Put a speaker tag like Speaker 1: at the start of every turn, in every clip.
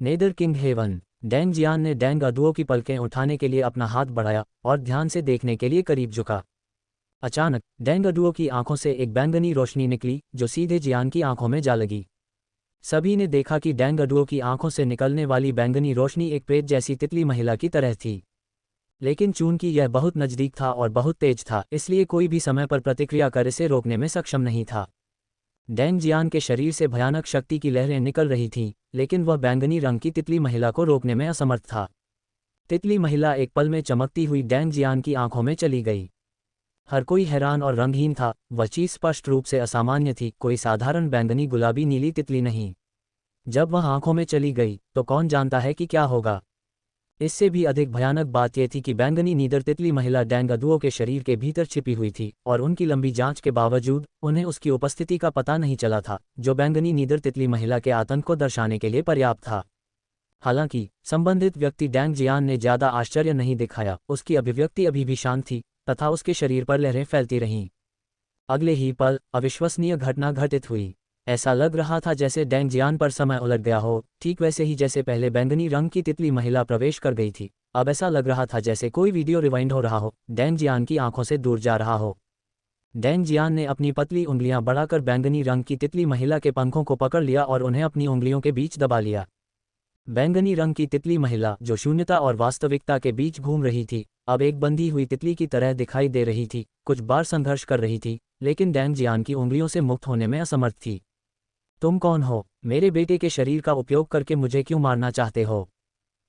Speaker 1: Nether king heaven. Deng Jian ने Deng अदुओ की पलकें उठाने के लिए अपना हाथ बढ़ाया और ध्यान से देखने के लिए करीब झुका। अचानक डेंग अदुओ की आंखों से एक बैंगनी रोशनी निकली जो सीधे जियान की आंखों में जा लगी। सभी ने देखा कि डेंग अदुओ की आंखों से निकलने वाली बैंगनी रोशनी एक प्रेत जैसी तितली महिला की तरह थी। लेकिन चूंकि यह बहुत नज़दीक था और बहुत तेज था, इसलिए कोई भी समय पर प्रतिक्रिया कर इसे रोकने में सक्षम नहीं था। डेंग जियान के शरीर से भयानक शक्ति की लहरें निकल रही थीं, लेकिन वह बैंगनी रंग की तितली महिला को रोकने में असमर्थ था। तितली महिला एक पल में चमकती हुई डेंग जियान की आंखों में चली गई। हर कोई हैरान और रंगहीन था। वह चीज स्पष्ट रूप से असामान्य थी, कोई साधारण बैंगनी गुलाबी नीली तितली नहीं। जब वह आंखों में चली गई तो कौन जानता है कि क्या होगा। इससे भी अधिक भयानक बात यह थी कि बैंगनी नीदर तितली महिला डेंग अदुओ के शरीर के भीतर छिपी हुई थी और उनकी लंबी जांच के बावजूद उन्हें उसकी उपस्थिति का पता नहीं चला था, जो बैंगनी नीदर तितली महिला के आतंक को दर्शाने के लिए पर्याप्त था। हालांकि संबंधित व्यक्ति डेंग जियान ने ज्यादा आश्चर्य नहीं दिखाया, उसकी अभिव्यक्ति अभी भी शांत थी तथा उसके शरीर पर लहरें फैलती रहीं। अगले ही पल अविश्वसनीय घटना घटित हुई। ऐसा लग रहा था जैसे डेंग जियान पर समय उलट गया हो, ठीक वैसे ही जैसे पहले बैंगनी रंग की तितली महिला प्रवेश कर गई थी। अब ऐसा लग रहा था जैसे कोई वीडियो रिवाइंड हो रहा हो, डेंग जियान की आंखों से दूर जा रहा हो। डेंग जियान ने अपनी पतली उंगलियां बढ़ाकर बैंगनी रंग की तितली महिला के पंखों को पकड़ लिया और उन्हें अपनी उंगलियों के बीच दबा लिया। बैंगनी रंग की तितली महिला, जो शून्यता और वास्तविकता के बीच घूम रही थी, अब एक बंधी हुई तितली की तरह दिखाई दे रही थी। कुछ बार संघर्ष कर रही थी, लेकिन डेंग जियान की उंगलियों से मुक्त होने में असमर्थ थी। तुम कौन हो? मेरे बेटे के शरीर का उपयोग करके मुझे क्यों मारना चाहते हो?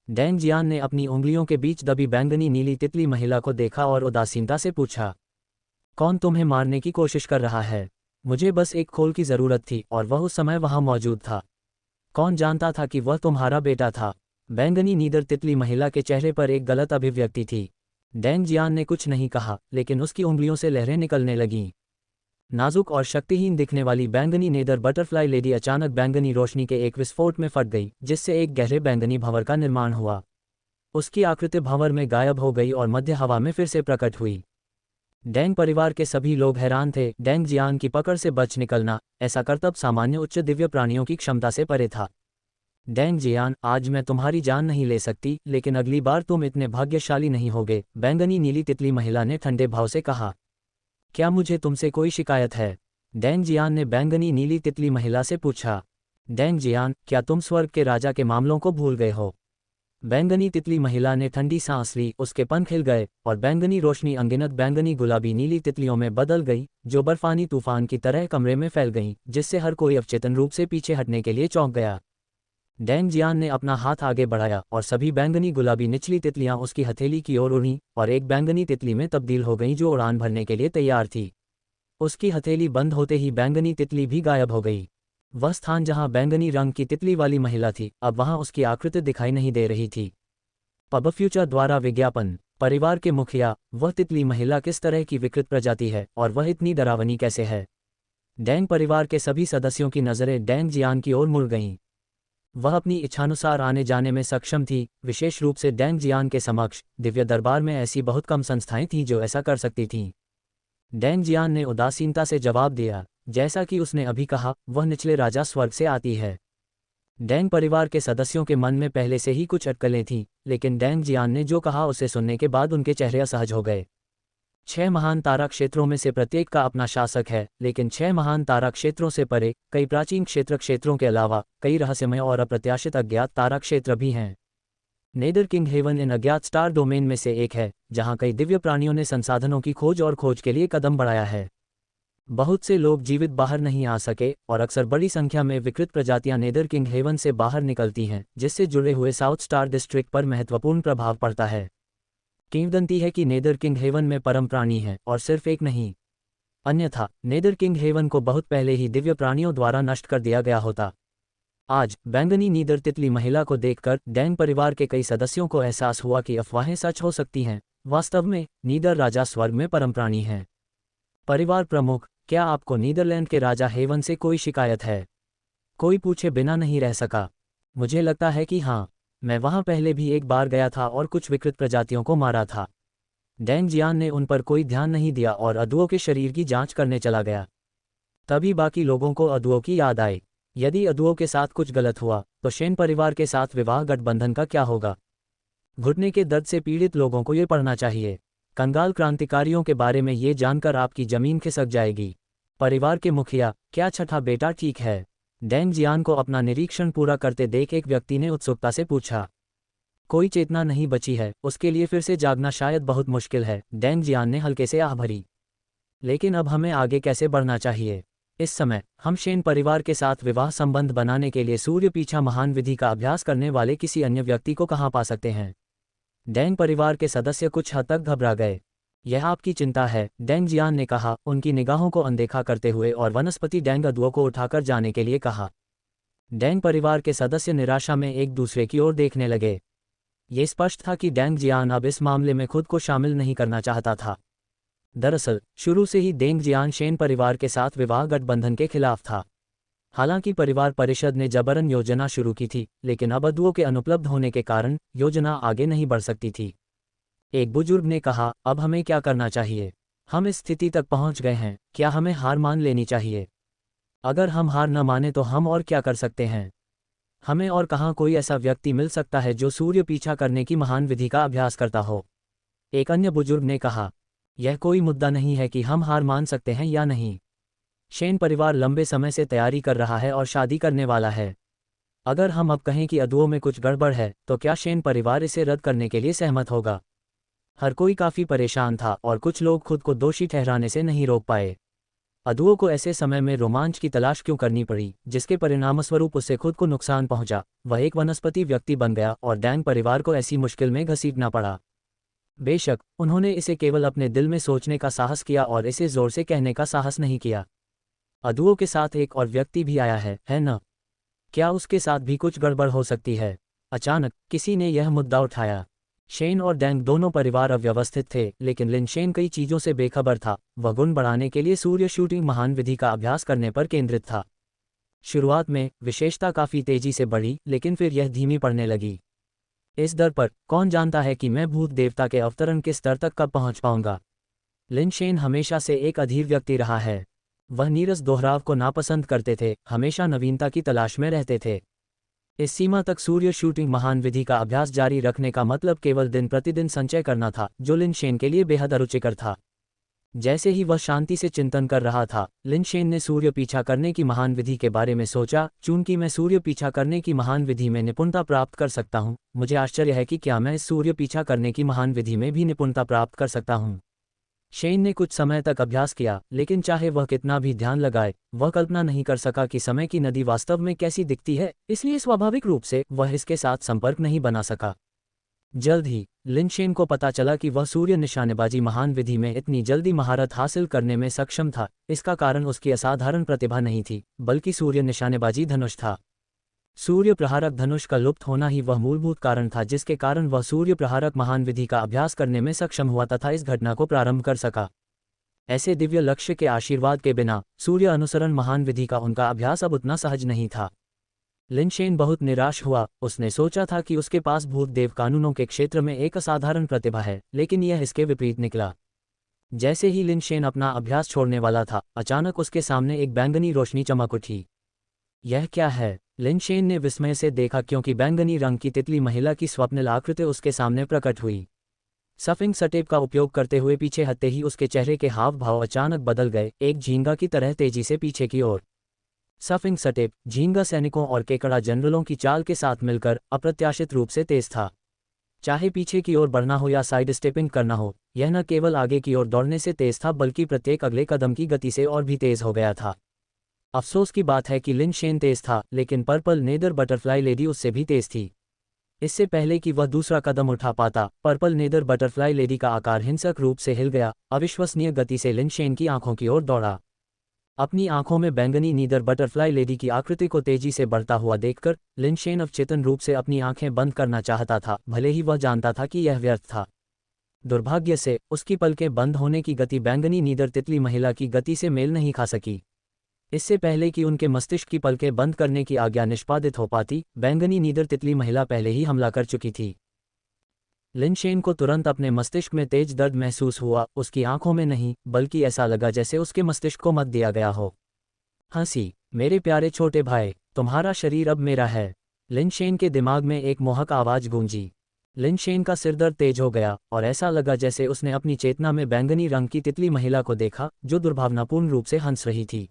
Speaker 1: डेंग जियान ने अपनी उंगलियों के बीच दबी बैंगनी नीली तितली महिला को देखा और उदासीनता से पूछा, कौन तुम्हें मारने की कोशिश कर रहा है? मुझे बस एक खोल की जरूरत थी और वह उस समय वहां मौजूद था। कौन जानता था कि वह तुम्हारा बेटा था? बैंगनी नीदर तितली महिला के चेहरे पर एक गलत अभिव्यक्ति थी। डेंग जियान ने कुछ नहीं कहा, लेकिन उसकी उंगलियों से लहरें निकलने लगीं। नाजुक और शक्तिहीन दिखने वाली बैंगनी नेदर बटरफ्लाई लेडी अचानक बैंगनी रोशनी के एक विस्फोट में फट गई, जिससे एक गहरे बैंगनी भंवर का निर्माण हुआ। उसकी आकृति भंवर में गायब हो गई और मध्य हवा में फिर से प्रकट हुई। डेंग परिवार के सभी लोग हैरान थे। डेंग जियान की पकड़ से बच निकलना, ऐसा करतब सामान्य उच्च दिव्य प्राणियों की क्षमता से परे था। डेंग जियान, आज मैं तुम्हारी जान नहीं ले सकती, लेकिन अगली बार तुम इतने भाग्यशाली नहीं होगे, बैंगनी नीली तितली महिला ने ठंडे भाव से कहा। क्या मुझे तुमसे कोई शिकायत है? डेंग जियान ने बैंगनी नीली तितली महिला से पूछा। डेंग जियान, क्या तुम स्वर्ग के राजा के मामलों को भूल गए हो? बैंगनी तितली महिला ने ठंडी सांस ली, उसके पंख हिल गए और बैंगनी रोशनी अनगिनत बैंगनी गुलाबी नीली तितलियों में बदल गई, जो बर्फानी तूफान की तरह कमरे में फैल गईं, जिससे हर कोई अवचेतन रूप से पीछे हटने के लिए चौंक गया। डेंग जियान ने अपना हाथ आगे बढ़ाया और सभी बैंगनी गुलाबी निचली तितलियां उसकी हथेली की ओर उड़ीं और एक बैंगनी तितली में तब्दील हो गईं जो उड़ान भरने के लिए तैयार थी। उसकी हथेली बंद होते ही बैंगनी तितली भी गायब हो गई। वह स्थान जहां बैंगनी रंग की तितली वाली महिला थी, अब वहां उसकी आकृति दिखाई नहीं दे रही थी। पब फ्यूचर द्वारा विज्ञापन। परिवार के मुखिया, वह तितली महिला किस तरह की विकृत प्रजाति है और वह इतनी डरावनी कैसे है? डेंग परिवार के सभी सदस्यों की नज़रें डेंग जियान की ओर मुड़ गईं। वह अपनी इच्छानुसार आने जाने में सक्षम थी, विशेष रूप से डेंग जियान के समक्ष। दिव्य दरबार में ऐसी बहुत कम संस्थाएं थीं जो ऐसा कर सकती थीं। डेंग जियान ने उदासीनता से जवाब दिया, जैसा कि उसने अभी कहा, वह निचले राजा स्वर्ग से आती है। डेंग परिवार के सदस्यों के मन में पहले से ही कुछ अटकलें थीं, लेकिन डेंग जियान ने जो कहा उसे सुनने के बाद उनके चेहरे असहज हो गए। 6 महान तारा क्षेत्रों में से प्रत्येक का अपना शासक है, लेकिन 6 महान तारा क्षेत्रों से परे कई प्राचीन क्षेत्रों के अलावा कई रहस्यमय और अप्रत्याशित अज्ञात तारा क्षेत्र भी हैं। नेदर किंग हेवन इन अज्ञात स्टार डोमेन में से एक है, जहां कई दिव्य प्राणियों ने संसाधनों की खोज के लिए कदम बढ़ाया है। बहुत से लोग जीवित बाहर नहीं आ सके और अक्सर बड़ी संख्या में विकृत प्रजातियां नेदर किंग हेवन से बाहर निकलती हैं, जिससे जुड़े हुए साउथ स्टार डिस्ट्रिक्ट पर महत्वपूर्ण प्रभाव पड़ता है। किंवदंती है कि नेदर किंग हेवन में परम प्राणी है और सिर्फ एक नहीं। अन्यथा नेदर किंग हेवन को बहुत पहले ही दिव्य प्राणियों द्वारा नष्ट कर दिया गया होता। आज बैंगनी नीदर तितली महिला को देखकर डेंग परिवार के कई सदस्यों को एहसास हुआ कि अफवाहें सच हो सकती हैं। वास्तव में नीदर राजा स्वर्ग में परम प्राणी हैं। परिवार प्रमुख, क्या आपको नीदरलैंड के राजा हेवन से कोई शिकायत है? कोई पूछे बिना नहीं रह सका। मुझे लगता है कि हाँ, मैं वहां पहले भी एक बार गया था और कुछ विकृत प्रजातियों को मारा था। डेंग जियान ने उन पर कोई ध्यान नहीं दिया और अदुओं के शरीर की जांच करने चला गया। तभी बाकी लोगों को अदुओं की याद आई। यदि अदुओं के साथ कुछ गलत हुआ तो शेन परिवार के साथ विवाह गठबंधन का क्या होगा? घुटने के दर्द से पीड़ित लोगों को ये पढ़ना चाहिए। कंगाल क्रांतिकारियों के बारे में ये जानकर आपकी जमीन खिसक जाएगी। परिवार के मुखिया, क्या छठा बेटा ठीक है? डेंग जियान को अपना निरीक्षण पूरा करते देख एक व्यक्ति ने उत्सुकता से पूछा। कोई चेतना नहीं बची है, उसके लिए फिर से जागना शायद बहुत मुश्किल है, डेंग जियान ने हल्के से आह भरी। लेकिन अब हमें आगे कैसे बढ़ना चाहिए? इस समय हम शेन परिवार के साथ विवाह संबंध बनाने के लिए सूर्य पीछा महान विधि का अभ्यास करने वाले किसी अन्य व्यक्ति को कहाँ पा सकते हैं? डेंग परिवार के सदस्य कुछ हद तक घबरा गए। यह आपकी चिंता है, डेंग जियान ने कहा, उनकी निगाहों को अनदेखा करते हुए, और वनस्पति डेंग अदुओं को उठाकर जाने के लिए कहा। डेंग परिवार के सदस्य निराशा में एक दूसरे की ओर देखने लगे। ये स्पष्ट था कि डेंग जियान अब इस मामले में खुद को शामिल नहीं करना चाहता था। दरअसल शुरू से ही डेंग जियान शेन परिवार के साथ विवाह गठबंधन के खिलाफ था। हालांकि परिवार परिषद ने जबरन योजना शुरू की थी, लेकिन अब अदुओं के अनुपलब्ध होने के कारण योजना आगे नहीं बढ़ सकती थी। एक बुजुर्ग ने कहा, अब हमें क्या करना चाहिए? हम इस स्थिति तक पहुंच गए हैं, क्या हमें हार मान लेनी चाहिए? अगर हम हार न माने तो हम और क्या कर सकते हैं? हमें और कहाँ कोई ऐसा व्यक्ति मिल सकता है जो सूर्य पीछा करने की महान विधि का अभ्यास करता हो? एक अन्य बुजुर्ग ने कहा, यह कोई मुद्दा नहीं है कि हम हार मान सकते हैं या नहीं। शेन परिवार लंबे समय से तैयारी कर रहा है और शादी करने वाला है। अगर हम अब कहें कि अदुओं में कुछ गड़बड़ है तो क्या शेन परिवार इसे रद्द करने के लिए सहमत होगा? हर कोई काफी परेशान था और कुछ लोग खुद को दोषी ठहराने से नहीं रोक पाए। अदुओं को ऐसे समय में रोमांच की तलाश क्यों करनी पड़ी, जिसके परिणामस्वरूप उससे खुद को नुकसान पहुंचा? वह एक वनस्पति व्यक्ति बन गया और डेंग परिवार को ऐसी मुश्किल में घसीटना पड़ा। बेशक उन्होंने इसे केवल अपने दिल में सोचने का साहस किया और इसे जोर से कहने का साहस नहीं किया। अदुओं के साथ एक और व्यक्ति भी आया है न? क्या उसके साथ भी कुछ गड़बड़ हो सकती है? अचानक किसी ने यह मुद्दा उठाया। शेन और डेंग दोनों परिवार अव्यवस्थित थे, लेकिन लिन शेन कई चीजों से बेखबर था। वह गुण बढ़ाने के लिए सूर्य शूटिंग महान विधि का अभ्यास करने पर केंद्रित था। शुरुआत में विशेषता काफी तेजी से बढ़ी, लेकिन फिर यह धीमी पड़ने लगी। इस दर पर कौन जानता है कि मैं भूत देवता के अवतरण के स्तर तक कब पहुंच पाऊंगा? लिन शेन हमेशा से एक अधीर व्यक्ति रहा है। वह नीरस दोहराव को नापसंद करते थे, हमेशा नवीनता की तलाश में रहते थे। इस सीमा तक सूर्य शूटिंग महान विधि का अभ्यास जारी रखने का मतलब केवल दिन प्रतिदिन संचय करना था, जो लिन शेन के लिए बेहद अरुचिकर था। जैसे ही वह शांति से चिंतन कर रहा था, लिन शेन ने सूर्य पीछा करने की महान विधि के बारे में सोचा। चूंकि मैं सूर्य पीछा करने की महान विधि में निपुणता प्राप्त कर सकता हूं, मुझे आश्चर्य है कि क्या मैं इस सूर्य पीछा करने की महान विधि में भी निपुणता प्राप्त कर सकता हूं। शेन ने कुछ समय तक अभ्यास किया, लेकिन चाहे वह कितना भी ध्यान लगाए, वह कल्पना नहीं कर सका कि समय की नदी वास्तव में कैसी दिखती है, इसलिए स्वाभाविक रूप से वह इसके साथ संपर्क नहीं बना सका। जल्द ही लिन शेन को पता चला कि वह सूर्य निशानेबाजी महान विधि में इतनी जल्दी महारत हासिल करने में सक्षम था। इसका कारण उसकी असाधारण प्रतिभा नहीं थी, बल्कि सूर्य निशानेबाजी धनुष था। सूर्य प्रहारक धनुष का लुप्त होना ही वह मूलभूत कारण था जिसके कारण वह सूर्य प्रहारक महान विधि का अभ्यास करने में सक्षम हुआ तथा इस घटना को प्रारंभ कर सका। ऐसे दिव्य लक्ष्य के आशीर्वाद के बिना सूर्य अनुसरण महान विधि का उनका अभ्यास अब उतना सहज नहीं था। लिन शेन बहुत निराश हुआ। उसने सोचा था कि उसके पास भूत देव कानूनों के क्षेत्र में एक असाधारण प्रतिभा है, लेकिन यह इसके विपरीत निकला। जैसे ही लिन शेन अपना अभ्यास छोड़ने वाला था, अचानक उसके सामने एक बैंगनी रोशनी चमक उठी। यह क्या है? लिन शेन ने विस्मय से देखा, क्योंकि बैंगनी रंग की तितली महिला की स्वप्निल आकृति उसके सामने प्रकट हुई। सफिंग सटेप का उपयोग करते हुए पीछे हटते ही उसके चेहरे के हाव भाव अचानक बदल गए, एक झींगा की तरह तेजी से पीछे की ओर। सफिंग सटेप झींगा सैनिकों और केकड़ा जनरलों की चाल के साथ मिलकर अप्रत्याशित रूप से तेज था। चाहे पीछे की ओर बढ़ना हो या साइड स्टेपिंग करना हो, यह न केवल आगे की ओर दौड़ने से तेज था, बल्कि प्रत्येक अगले कदम की गति से और भी तेज हो गया था। अफसोस की बात है कि लिन शेन तेज था, लेकिन पर्पल नेदर बटरफ्लाई लेडी उससे भी तेज थी। इससे पहले कि वह दूसरा कदम उठा पाता, पर्पल नेदर बटरफ्लाई लेडी का आकार हिंसक रूप से हिल गया, अविश्वसनीय गति से लिन शेन की आंखों की ओर दौड़ा। अपनी आंखों में बैंगनी नीदर बटरफ्लाई लेडी की आकृति को तेजी से बढ़ता हुआ देखकर लिन शेन अवचेतन रूप से अपनी आंखें बंद करना चाहता था, भले ही वह जानता था कि यह व्यर्थ था। दुर्भाग्य से उसकी पलकें बंद होने की गति बैंगनी नीदर तितली महिला की गति से मेल नहीं खा सकी। इससे पहले कि उनके मस्तिष्क की पलकें बंद करने की आज्ञा निष्पादित हो पाती, बैंगनी नीदर तितली महिला पहले ही हमला कर चुकी थी। लिन शेन को तुरंत अपने मस्तिष्क में तेज दर्द महसूस हुआ, उसकी आंखों में नहीं, बल्कि ऐसा लगा जैसे उसके मस्तिष्क को मत दिया गया हो। हंसी, मेरे प्यारे छोटे भाई, तुम्हारा शरीर अब मेरा है। लिनशेन के दिमाग में एक मोहक आवाज गूंजी। लिनशेन का सिरदर्द तेज हो गया और ऐसा लगा जैसे उसने अपनी चेतना में बैंगनी रंग की तितली महिला को देखा जो दुर्भावनापूर्ण रूप से हंस रही थी।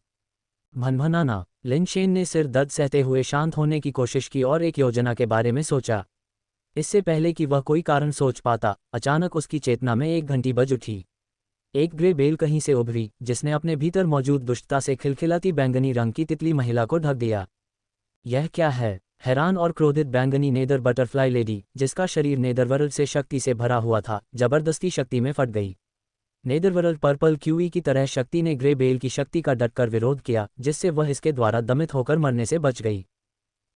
Speaker 1: भनभनाना। लिनशेन ने सिर दर्द सहते हुए शांत होने की कोशिश की और एक योजना के बारे में सोचा। इससे पहले कि वह कोई कारण सोच पाता, अचानक उसकी चेतना में एक घंटी बज उठी। एक ग्रे बेल कहीं से उभरी जिसने अपने भीतर मौजूद दुष्टता से खिलखिलाती बैंगनी रंग की तितली महिला को ढक दिया। यह क्या है? हैरान और क्रोधित बैंगनी नेदर बटरफ्लाई लेडी, जिसका शरीर नेदरवर्ल्ड से शक्ति से भरा हुआ था, जबरदस्ती शक्ति में फट गई। नेदरवर्ल्ड पर्पल क्यूई की तरह शक्ति ने ग्रे बेल की शक्ति का डटकर विरोध किया, जिससे वह इसके द्वारा दमित होकर मरने से बच गई।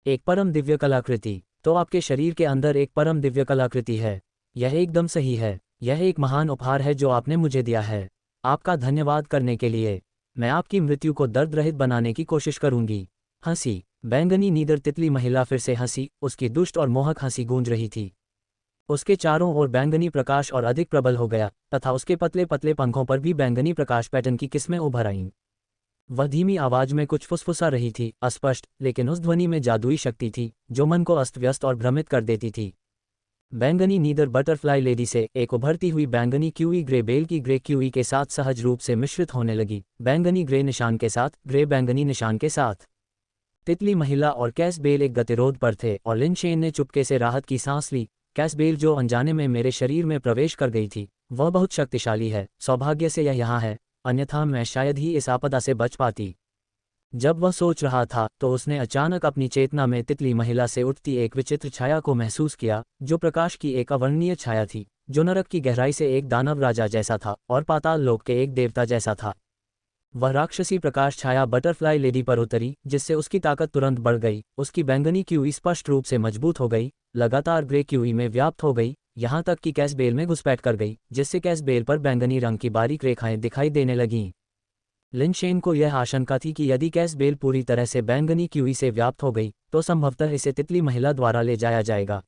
Speaker 1: एक परम दिव्य कलाकृति। तो आपके शरीर के अंदर एक परम दिव्य कलाकृति है। यह एकदम सही है। यह एक महान उपहार है जो आपने मुझे दिया है। आपका धन्यवाद करने के लिए। मैं आपकी मृत्यु को दर्द रहित बनाने की कोशिश करूंगी। हंसी। बैंगनी नीदर तितली महिला फिर से हंसी, उसकी दुष्ट और मोहक हंसी गूंज रही थी। उसके चारों ओर बैंगनी प्रकाश और अधिक प्रबल हो गया तथा उसके पतले पतले पंखों पर भी बैंगनी प्रकाश पैटर्न की किस्में उभर आईं। वह धीमी आवाज में कुछ फुसफुसा रही थी, अस्पष्ट, लेकिन उस ध्वनि में जादुई शक्ति थी जो मन को अस्त व्यस्त और भ्रमित कर देती थी। बैंगनी नीदर बटरफ्लाई लेडी से एक उभरती हुई बैंगनी क्यूई ग्रे बेल की ग्रे क्यूई के साथ सहज रूप से मिश्रित होने लगी, बैंगनी ग्रे निशान के साथ, ग्रे बैंगनी निशान के साथ। तितली महिला और कैस बेल एक गतिरोध पर थे और लिनशेन ने चुपके से राहत की सांस ली। कैस बेल, जो अनजाने में मेरे शरीर में प्रवेश कर गई थी, वह बहुत शक्तिशाली है। सौभाग्य से यह यहाँ है, अन्यथा मैं शायद ही इस आपदा से बच पाती। जब वह सोच रहा था तो उसने अचानक अपनी चेतना में तितली महिला से उठती एक विचित्र छाया को महसूस किया, जो प्रकाश की एक अवर्णनीय छाया थी, जो नरक की गहराई से एक दानव राजा जैसा था और पाताल लोक के एक देवता जैसा था। वह राक्षसी प्रकाश छाया बटरफ्लाई लेडी पर उतरी, जिससे उसकी ताकत तुरंत बढ़ गई। उसकी बैंगनी क्यूई स्पष्ट रूप से मजबूत हो गई, लगातार ग्रे क्यूई में व्याप्त हो गई, यहाँ तक कि कैस बेल में घुसपैठ कर गई, जिससे कैस बेल पर बैंगनी रंग की बारीक रेखाएं दिखाई देने लगीं। लिनशेन को यह आशंका थी कि यदि कैस बेल पूरी तरह से बैंगनी क्यूई से व्याप्त हो गई तो संभवतः इसे तितली महिला द्वारा ले जाया जाएगा।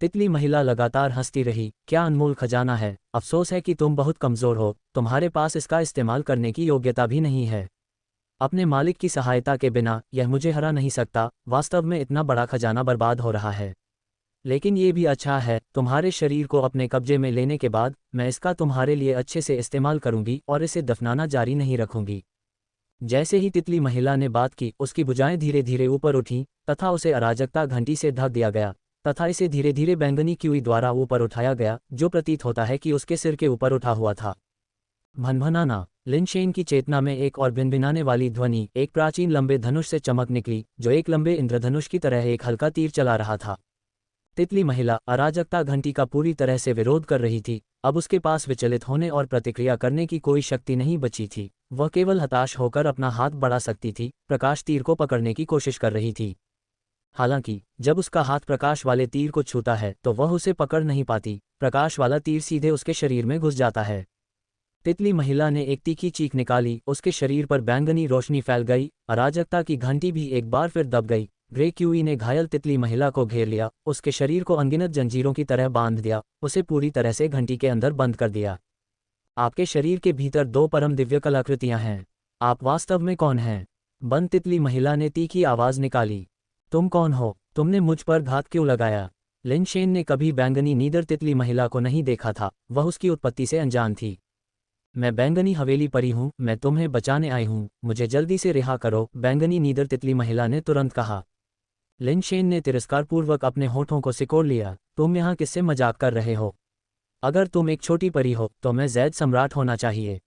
Speaker 1: तितली महिला लगातार हंसती रही। क्या अनमोल खजाना है। अफसोस है कि तुम बहुत कमज़ोर हो, तुम्हारे पास इसका इस्तेमाल करने की योग्यता भी नहीं है। अपने मालिक की सहायता के बिना यह मुझे हरा नहीं सकता। वास्तव में इतना बड़ा खजाना बर्बाद हो रहा है। लेकिन ये भी अच्छा है, तुम्हारे शरीर को अपने कब्जे में लेने के बाद मैं इसका तुम्हारे लिए अच्छे से इस्तेमाल करूंगी और इसे दफनाना जारी नहीं रखूंगी। जैसे ही तितली महिला ने बात की, उसकी भुजाएं धीरे धीरे ऊपर उठीं तथा उसे अराजकता घंटी से ढक दिया गया तथा इसे धीरे धीरे बैंगनी क्यूई द्वारा ऊपर उठाया गया, जो प्रतीत होता है कि उसके सिर के ऊपर उठा हुआ था। भनभनाना। लिनशेन की चेतना में एक और भिनभिनाने वाली ध्वनि, एक प्राचीन लंबे धनुष से चमक निकली, जो एक लंबे इंद्रधनुष की तरह एक हल्का तीर चला रहा था। तितली महिला अराजकता घंटी का पूरी तरह से विरोध कर रही थी। अब उसके पास विचलित होने और प्रतिक्रिया करने की कोई शक्ति नहीं बची थी। वह केवल हताश होकर अपना हाथ बढ़ा सकती थी, प्रकाश तीर को पकड़ने की कोशिश कर रही थी। हालांकि जब उसका हाथ प्रकाश वाले तीर को छूता है तो वह उसे पकड़ नहीं पाती। प्रकाश वाला तीर सीधे उसके शरीर में घुस जाता है। तितली महिला ने एक तीखी चीख निकाली, उसके शरीर पर बैंगनी रोशनी फैल गई, अराजकता की घंटी भी एक बार फिर दब गई। ग्रे क्यूई ने घायल तितली महिला को घेर लिया, उसके शरीर को अनगिनत जंजीरों की तरह बांध दिया, उसे पूरी तरह से घंटी के अंदर बंद कर दिया। आपके शरीर के भीतर दो परम दिव्य कलाकृतियां हैं। आप वास्तव में कौन हैं? बंद तितली महिला ने तीखी आवाज निकाली। तुम कौन हो? तुमने मुझ पर घात क्यों लगाया? लिनशेन ने कभी बैंगनी नीदर तितली महिला को नहीं देखा था, वह उसकी उत्पत्ति से अनजान थी। मैं बैंगनी हवेली परी हूँ, मैं तुम्हें बचाने आई हूँ, मुझे जल्दी से रिहा करो, बैंगनी नीदर तितली महिला ने तुरंत कहा। लिनशेन ने तिरस्कारपूर्वक अपने होठों को सिकोड़ लिया। तुम यहाँ किससे मजाक कर रहे हो? अगर तुम एक छोटी परी हो तो मैं ज़ैद सम्राट होना चाहिए।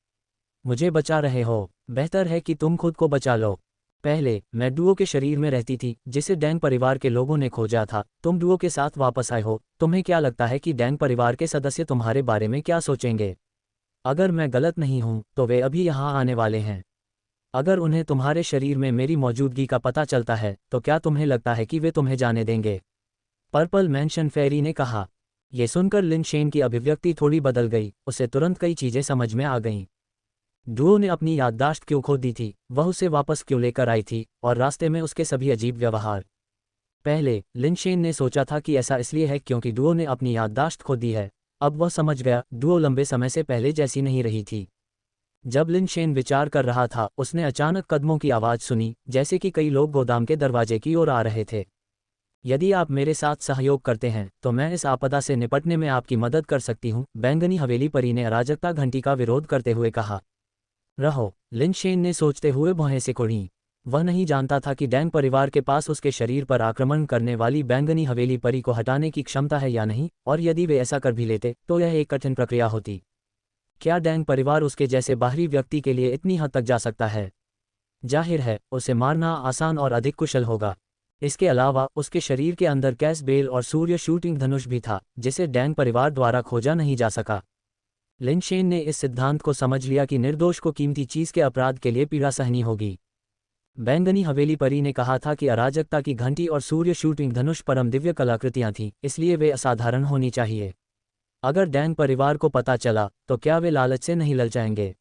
Speaker 1: मुझे बचा रहे हो? बेहतर है कि तुम खुद को बचा लो। पहले मैं डुओ के शरीर में रहती थी, जिसे डैंग परिवार के लोगों ने खोजा था। तुम डुओ के साथ वापस आए हो। तुम्हें क्या लगता है कि डैंग परिवार के सदस्य तुम्हारे बारे में क्या सोचेंगे? अगर मैं गलत नहीं हूं तो वे अभी यहाँ आने वाले हैं। अगर उन्हें तुम्हारे शरीर में मेरी मौजूदगी का पता चलता है तो क्या तुम्हें लगता है कि वे तुम्हें जाने देंगे? पर्पल मैंशन फेरी ने कहा। यह सुनकर लिनशेन की अभिव्यक्ति थोड़ी बदल गई, उसे तुरंत कई चीजें समझ में आ गईं। डुओ ने अपनी याददाश्त क्यों खो दी थी, वह उसे वापस क्यों लेकर आई थी, और रास्ते में उसके सभी अजीब व्यवहार। पहले लिनशेन ने सोचा था कि ऐसा इसलिए है क्योंकि डुओ ने अपनी याददाश्त खो दी है। अब वह समझ गया, डुओ लंबे समय से पहले जैसी नहीं रही थी। जब लिन शेन विचार कर रहा था, उसने अचानक कदमों की आवाज़ सुनी, जैसे कि कई लोग गोदाम के दरवाजे की ओर आ रहे थे। यदि आप मेरे साथ सहयोग करते हैं तो मैं इस आपदा से निपटने में आपकी मदद कर सकती हूँ, बैंगनी हवेली परी ने अराजकता घंटी का विरोध करते हुए कहा। रहो, लिन शेन ने सोचते हुए भौहें सिकुड़ी। वह नहीं जानता था कि डैंग परिवार के पास उसके शरीर पर आक्रमण करने वाली बैंगनी हवेली परी को हटाने की क्षमता है या नहीं, और यदि वे ऐसा कर भी लेते तो यह एक कठिन प्रक्रिया होती। क्या डैंग परिवार उसके जैसे बाहरी व्यक्ति के लिए इतनी हद तक जा सकता है? जाहिर है, उसे मारना आसान और अधिक कुशल होगा। इसके अलावा उसके शरीर के अंदर कैस बेल और सूर्य शूटिंग धनुष भी था, जिसे डैंग परिवार द्वारा खोजा नहीं जा सका। लिन शेन ने इस सिद्धांत को समझ लिया कि निर्दोष को कीमती चीज के अपराध के लिए पीड़ा सहनी होगी। बैंगनी हवेली परी ने कहा था कि अराजकता की घंटी और सूर्य शूटिंग धनुष परम दिव्य कलाकृतियां थीं, इसलिए वे असाधारण होनी चाहिए। अगर डैंग परिवार को पता चला तो क्या वे लालच से नहीं ललचाएंगे?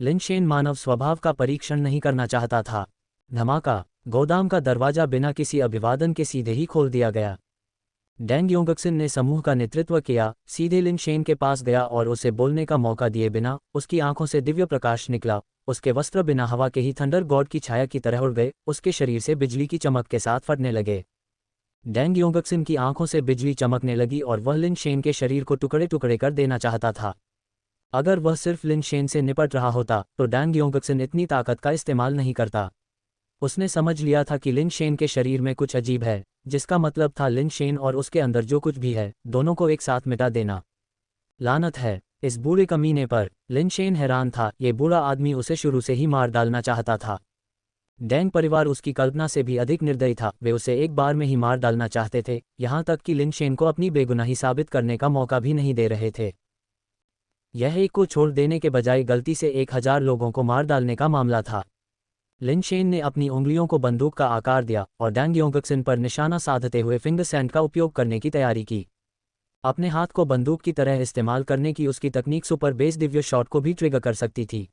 Speaker 1: लिन शेन मानव स्वभाव का परीक्षण नहीं करना चाहता था। धमाका! गोदाम का दरवाजा बिना किसी अभिवादन के सीधे ही खोल दिया गया। डैंग योंगक्सिन ने समूह का नेतृत्व किया, सीधे लिन शेन के पास गया और उसे बोलने का मौका दिए बिना उसकी आंखों से दिव्य प्रकाश निकला। उसके वस्त्र बिना हवा के ही थंडर गॉड की छाया की तरह उड़ गए, उसके शरीर से बिजली की चमक के साथ फटने लगे। डैंग योंगक्सिन की आंखों से बिजली चमकने लगी और वह लिन शेन के शरीर को टुकड़े टुकड़े कर देना चाहता था। अगर वह सिर्फ लिन शेन से निपट रहा होता तो डैंग योंगक्सिन इतनी ताकत का इस्तेमाल नहीं करता। उसने समझ लिया था कि लिन शेन के शरीर में कुछ अजीब है, जिसका मतलब था लिन शेन और उसके अंदर जो कुछ भी है, दोनों को एक साथ मिटा देना। लानत है इस बूढ़े कमीने पर। लिन शेन हैरान था, ये बूढ़ा आदमी उसे शुरू से ही मार डालना चाहता था। डैंग परिवार उसकी कल्पना से भी अधिक निर्दयी था, वे उसे एक बार में ही मार डालना चाहते थे, यहाँ तक कि लिन शेन को अपनी बेगुनाही साबित करने का मौका भी नहीं दे रहे थे। यह एक को छोड़ देने के बजाय गलती से 1000 लोगों को मार डालने का मामला था। लिन शेन ने अपनी उंगलियों को बंदूक का आकार दिया और डैंग योंगक्सिन पर निशाना साधते हुए फिंगर सैंड का उपयोग करने की तैयारी की। अपने हाथ को बंदूक की तरह इस्तेमाल करने की उसकी तकनीक सुपर बेस दिव्य शॉट को भी ट्रिगर कर सकती थी।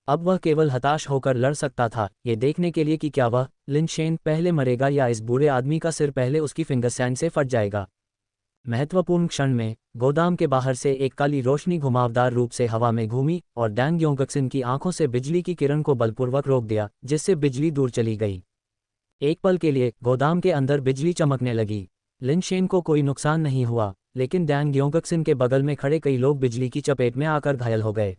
Speaker 1: अब वह केवल हताश होकर लड़ सकता था, ये देखने के लिए कि क्या वह, लिन शेन, पहले मरेगा या इस बूढ़े आदमी का सिर पहले उसकी फिंगर सैंड से फट जाएगा। महत्वपूर्ण क्षण में गोदाम के बाहर से एक काली रोशनी घुमावदार रूप से हवा में घूमी और डैंग योंगक्सिन की आंखों से बिजली की किरण को बलपूर्वक रोक दिया, जिससे बिजली दूर चली गई। एक पल के लिए गोदाम के अंदर बिजली चमकने लगी। लिन शेन को कोई नुकसान नहीं हुआ, लेकिन डैंग योंगक्सिन के बगल में खड़े कई लोग बिजली की चपेट में आकर घायल हो गए।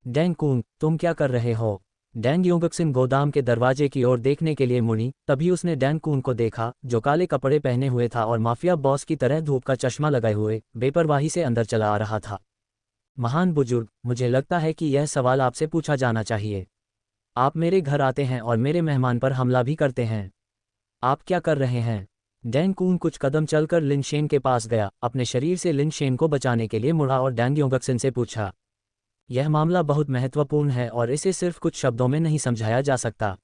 Speaker 1: डैंग कुंग, तुम क्या कर रहे हो? डैंग योंगक्सिन गोदाम के दरवाजे की ओर देखने के लिए मुड़ी, तभी उसने डैंग कुंग को देखा, जो काले कपड़े पहने हुए था और माफिया बॉस की तरह धूप का चश्मा लगाए हुए बेपरवाही से अंदर चला आ रहा था। महान बुजुर्ग, मुझे लगता है कि यह सवाल आपसे पूछा जाना चाहिए। आप मेरे घर आते हैं और मेरे मेहमान पर हमला भी करते हैं। आप क्या कर रहे हैं? डैंग कुंग कुछ कदम चलकर लिन शेन के पास गया, अपने शरीर से लिन शेन को बचाने के लिए मुड़ा और डैंग योंगक्सिन से पूछा। यह मामला बहुत महत्वपूर्ण है और इसे सिर्फ कुछ शब्दों में नहीं समझाया जा सकता।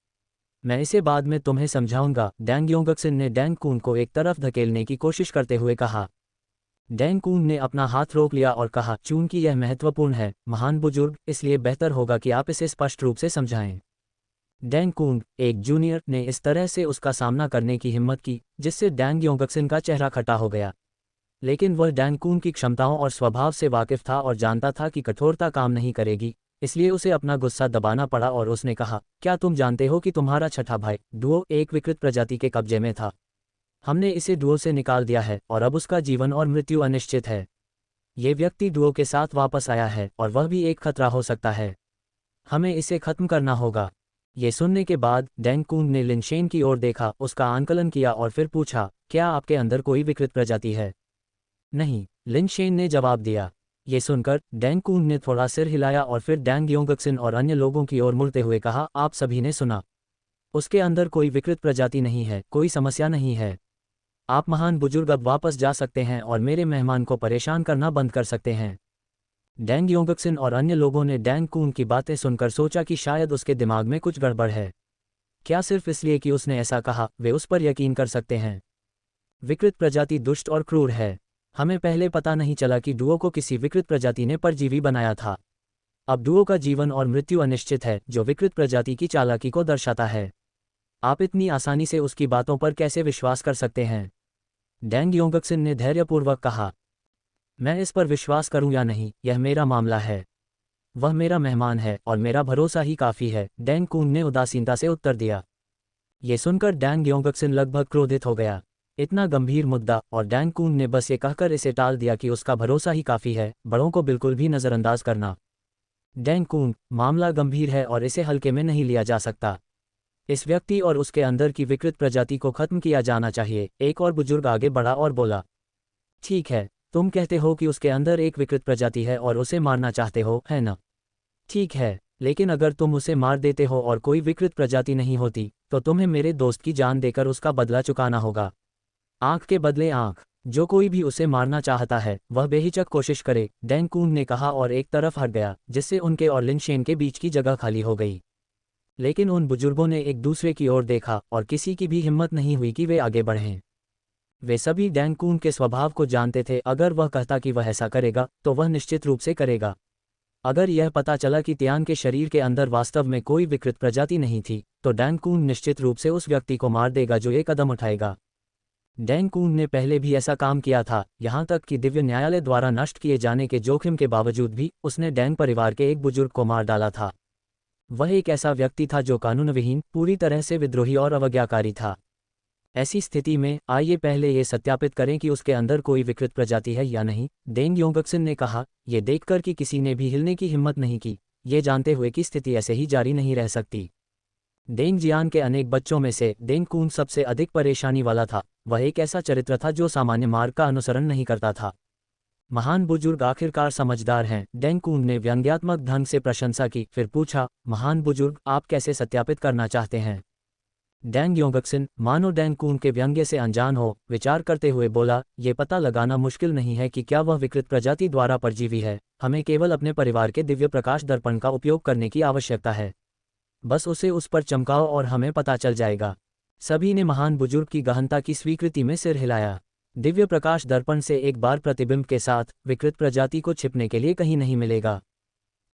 Speaker 1: मैं इसे बाद में तुम्हें समझाऊंगा, डैंग योंगक्सिन ने डैंग कुंग को एक तरफ धकेलने की कोशिश करते हुए कहा। डैंग कुंग ने अपना हाथ रोक लिया और कहा, चूंकि यह महत्वपूर्ण है, महान बुजुर्ग, इसलिए बेहतर होगा कि आप इसे स्पष्ट रूप से समझाएं। डैंग कुंग, एक जूनियर, ने इस तरह से उसका सामना करने की हिम्मत की, जिससे डैंग योंगक्सिन का चेहरा खट्टा हो गया। लेकिन वह डैंग कुंग की क्षमताओं और स्वभाव से वाकिफ था और जानता था कि कठोरता काम नहीं करेगी, इसलिए उसे अपना गुस्सा दबाना पड़ा और उसने कहा, क्या तुम जानते हो कि तुम्हारा छठा भाई डुओ एक विकृत प्रजाति के कब्जे में था? हमने इसे डुओ से निकाल दिया है और अब उसका जीवन और मृत्यु अनिश्चित है। ये व्यक्ति डुओ के साथ वापस आया है और वह भी एक खतरा हो सकता है। हमें इसे खत्म करना होगा। ये सुनने के बाद डैंग कुंग ने लिन शेन की ओर देखा, उसका आंकलन किया और फिर पूछा, क्या आपके अंदर कोई विकृत प्रजाति है? नहीं, लिन शेन ने जवाब दिया। ये सुनकर डैंग कुंग ने थोड़ा सिर हिलाया और फिर डैंग योंगक्सिन और अन्य लोगों की ओर मुड़ते हुए कहा, आप सभी ने सुना। उसके अंदर कोई विकृत प्रजाति नहीं है, कोई समस्या नहीं है। आप महान बुजुर्ग अब वापस जा सकते हैं और मेरे मेहमान को परेशान करना बंद कर सकते हैं। डैंग योंगक्सिन और अन्य लोगों ने डैंग कुंग की बातें सुनकर सोचा कि शायद उसके दिमाग में कुछ गड़बड़ है। क्या सिर्फ इसलिए कि उसने ऐसा कहा वे उस पर यकीन कर सकते हैं? विकृत प्रजाति दुष्ट और क्रूर है। हमें पहले पता नहीं चला कि डुओ को किसी विकृत प्रजाति ने परजीवी बनाया था। अब डुओ का जीवन और मृत्यु अनिश्चित है, जो विकृत प्रजाति की चालाकी को दर्शाता है। आप इतनी आसानी से उसकी बातों पर कैसे विश्वास कर सकते हैं? डैंग योंगक्सिन ने धैर्यपूर्वक कहा। मैं इस पर विश्वास करूं या नहीं, यह मेरा मामला है। वह मेरा मेहमान है और मेरा भरोसा ही काफ़ी है, डैंग कून ने उदासीनता से उत्तर दिया। ये सुनकर डैंग योंगक्सिन लगभग क्रोधित हो गया। इतना गंभीर मुद्दा, और डैंग कून ने बस ये कहकर इसे टाल दिया कि उसका भरोसा ही काफ़ी है, बड़ों को बिल्कुल भी नज़रअंदाज करना। डैंग कून, मामला गंभीर है और इसे हल्के में नहीं लिया जा सकता। इस व्यक्ति और उसके अंदर की विकृत प्रजाति को खत्म किया जाना चाहिए। एक और बुजुर्ग आगे बढ़ा और बोला, ठीक है, तुम कहते हो कि उसके अंदर एक विकृत प्रजाति है और उसे मारना चाहते हो, है ना? ठीक है, लेकिन अगर तुम उसे मार देते हो और कोई विकृत प्रजाति नहीं होती, तो तुम्हें मेरे दोस्त की जान देकर उसका बदला चुकाना होगा। आंख के बदले आंख। जो कोई भी उसे मारना चाहता है वह बेहिचक कोशिश करे, डैंग कून ने कहा और एक तरफ हट गया, जिससे उनके और लिन शेन के बीच की जगह खाली हो गई। लेकिन उन बुजुर्गों ने एक दूसरे की ओर देखा और किसी की भी हिम्मत नहीं हुई कि वे आगे बढ़ें। वे सभी डैंग कून के स्वभाव को जानते थे, अगर वह कहता कि वह ऐसा करेगा तो वह निश्चित रूप से करेगा। अगर यह पता चला कि तियान के शरीर के अंदर वास्तव में कोई विकृत प्रजाति नहीं थी, तो डैंग कून निश्चित रूप से उस व्यक्ति को मार देगा जो ये कदम उठाएगा। डैंग कून ने पहले भी ऐसा काम किया था, यहाँ तक कि दिव्य न्यायालय द्वारा नष्ट किए जाने के जोखिम के बावजूद भी उसने डैंग परिवार के एक बुजुर्ग को मार डाला था। वह एक ऐसा व्यक्ति था जो कानूनविहीन, पूरी तरह से विद्रोही और अवज्ञाकारी था। ऐसी स्थिति में आइए पहले ये सत्यापित करें कि उसके अंदर कोई विकृत प्रजाति है या नहीं, डैंग योंगक्सिन ने कहा, ये देखकर कि किसी ने भी हिलने की हिम्मत नहीं की, ये जानते हुए कि स्थिति ऐसे ही जारी नहीं रह सकती। डेंग जियान के अनेक बच्चों में से डेंग कून सबसे अधिक परेशानी वाला था। वह एक ऐसा चरित्र था जो सामान्य मार्ग का अनुसरण नहीं करता था। महान बुजुर्ग आखिरकार समझदार हैं, डैंग कून ने व्यंग्यात्मक ढंग से प्रशंसा की, फिर पूछा, महान बुजुर्ग, आप कैसे सत्यापित करना चाहते हैं? डैंग योंगक्सिन, मानो डैंग कून के व्यंग्य से अनजान हो, विचार करते हुए बोला, ये पता लगाना मुश्किल नहीं है कि क्या वह विकृत प्रजाति द्वारा परजीवी है। हमें केवल अपने परिवार के दिव्य प्रकाश दर्पण का उपयोग करने की आवश्यकता है। बस उसे उस पर चमकाओ और हमें पता चल जाएगा। सभी ने महान बुजुर्ग की गहनता की स्वीकृति में सिर हिलाया। दिव्य प्रकाश दर्पण से एक बार प्रतिबिंब के साथ विकृत प्रजाति को छिपने के लिए कहीं नहीं मिलेगा।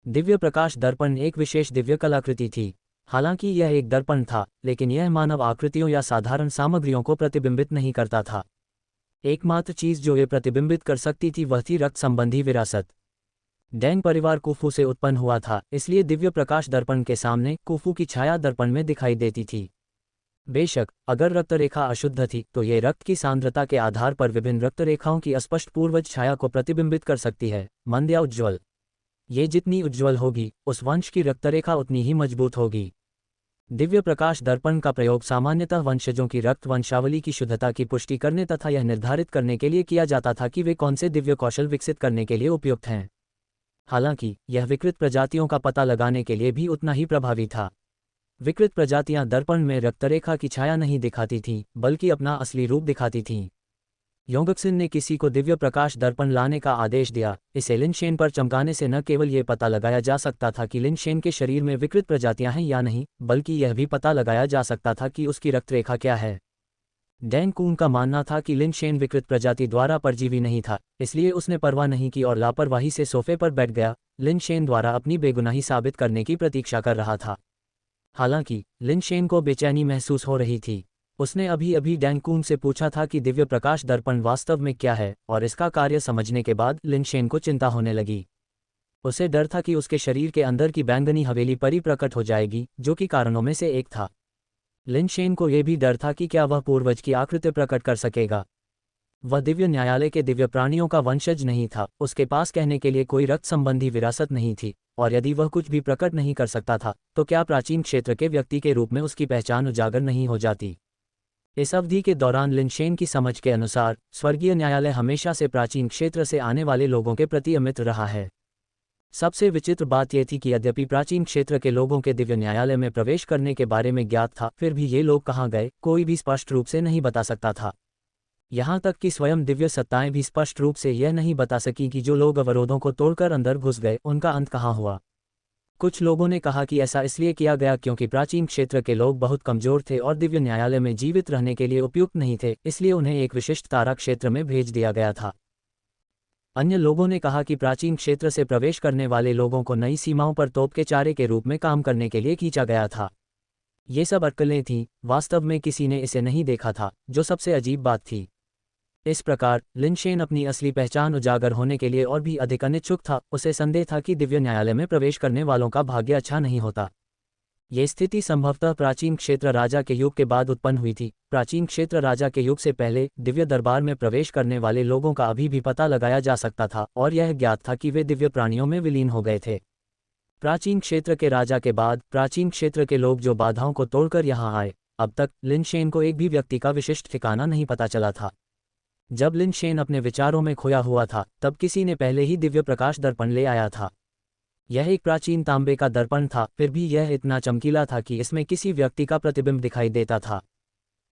Speaker 1: दिव्य प्रकाश दर्पण एक विशेष दिव्य कलाकृति थी। हालांकि यह एक दर्पण था, लेकिन यह मानव आकृतियों या साधारण सामग्रियों को प्रतिबिंबित नहीं करता था। एकमात्र चीज जो ये प्रतिबिंबित कर सकती थी वह थी रक्त संबंधी विरासत। डैंग परिवार कुफू से उत्पन्न हुआ था, इसलिए दिव्य प्रकाश दर्पण के सामने कुफू की छाया दर्पण में दिखाई देती थी। बेशक अगर रक्तरेखा अशुद्ध थी तो ये रक्त की सांद्रता के आधार पर विभिन्न रक्तरेखाओं की अस्पष्ट पूर्वज छाया को प्रतिबिंबित कर सकती है, मंद या उज्ज्वल। ये जितनी उज्ज्वल होगी, उस वंश की रक्तरेखा उतनी ही मजबूत होगी। दिव्य प्रकाश दर्पण का प्रयोग सामान्यतः वंशजों की रक्त वंशावली की शुद्धता की पुष्टि करने तथा यह निर्धारित करने के लिए किया जाता था कि वे कौन से दिव्य कौशल विकसित करने के लिए उपयुक्त हैं। हालांकि यह विकृत प्रजातियों का पता लगाने के लिए भी उतना ही प्रभावी था। विकृत प्रजातियां दर्पण में रक्तरेखा की छाया नहीं दिखाती थीं, बल्कि अपना असली रूप दिखाती थीं। योंगक्सिन ने किसी को दिव्य प्रकाश दर्पण लाने का आदेश दिया। इसे लिन शेन पर चमकाने से न केवल ये पता लगाया जा सकता था कि लिन शेन के शरीर में विकृत प्रजातियां हैं या नहीं, बल्कि यह भी पता लगाया जा सकता था कि उसकी रक्तरेखा क्या है। डैंग कून का मानना था कि लिन शेन विकृत प्रजाति द्वारा परजीवी नहीं था, इसलिए उसने परवाह नहीं की और लापरवाही से सोफे पर बैठ गया, लिन शेन द्वारा अपनी बेगुनाही साबित करने की प्रतीक्षा कर रहा था। हालांकि लिन शेन को बेचैनी महसूस हो रही थी। उसने अभी अभी डैंग कून से पूछा था कि दिव्य प्रकाश दर्पण वास्तव में क्या है, और इसका कार्य समझने के बाद लिन शेन को चिंता होने लगी। उसे डर था कि उसके शरीर के अंदर की बैंगनी हवेली परिप्रकट हो जाएगी, जो कि कारणों में से एक था। लिन शेन को यह भी डर था कि क्या वह पूर्वज की आकृति प्रकट कर सकेगा। वह दिव्य न्यायालय के दिव्य प्राणियों का वंशज नहीं था, उसके पास कहने के लिए कोई रक्त संबंधी विरासत नहीं थी, और यदि वह कुछ भी प्रकट नहीं कर सकता था तो क्या प्राचीन क्षेत्र के व्यक्ति के रूप में उसकी पहचान उजागर नहीं हो जाती। इस अवधि के दौरान लिन शेन की समझ के अनुसार स्वर्गीय न्यायालय हमेशा से प्राचीन क्षेत्र से आने वाले लोगों के प्रति अमित्र रहा है। सबसे विचित्र बात यह थी कि यद्यपि प्राचीन क्षेत्र के लोगों के दिव्य न्यायालय में प्रवेश करने के बारे में ज्ञात था, फिर भी ये लोग कहाँ गए कोई भी स्पष्ट रूप से नहीं बता सकता था। यहाँ तक कि स्वयं दिव्य सत्ताएं भी स्पष्ट रूप से यह नहीं बता सकी कि जो लोग अवरोधों को तोड़कर अंदर घुस गए उनका अंत कहाँ हुआ। कुछ लोगों ने कहा कि ऐसा इसलिए किया गया क्योंकि प्राचीन क्षेत्र के लोग बहुत कमजोर थे और दिव्य न्यायालय में जीवित रहने के लिए उपयुक्त नहीं थे, इसलिए उन्हें एक विशिष्ट तारा क्षेत्र में भेज दिया गया था। अन्य लोगों ने कहा कि प्राचीन क्षेत्र से प्रवेश करने वाले लोगों को नई सीमाओं पर तोप के चारे के रूप में काम करने के लिए खींचा गया था। ये सब अटकलें थीं, वास्तव में किसी ने इसे नहीं देखा था, जो सबसे अजीब बात थी। इस प्रकार लिनशेन अपनी असली पहचान उजागर होने के लिए और भी अधिक अनिच्छुक था। उसे संदेह था कि दिव्य न्यायालय में प्रवेश करने वालों का भाग्य अच्छा नहीं होता। ये स्थिति संभवतः प्राचीन क्षेत्र राजा के युग के बाद उत्पन्न हुई थी। प्राचीन क्षेत्र राजा के युग से पहले दिव्य दरबार में प्रवेश करने वाले लोगों का अभी भी पता लगाया जा सकता था और यह ज्ञात था कि वे दिव्य प्राणियों में विलीन हो गए थे। प्राचीन क्षेत्र के राजा के बाद प्राचीन क्षेत्र के लोग जो बाधाओं को तोड़कर यहाँ आए, अब तक लिनशेन को एक भी व्यक्ति का विशिष्ट ठिकाना नहीं पता चला था। जब लिनशेन अपने विचारों में खोया हुआ था, तब किसी ने पहले ही दिव्य प्रकाश दर्पण ले आया था। यह एक प्राचीन तांबे का दर्पण था, फिर भी यह इतना चमकीला था कि इसमें किसी व्यक्ति का प्रतिबिंब दिखाई देता था।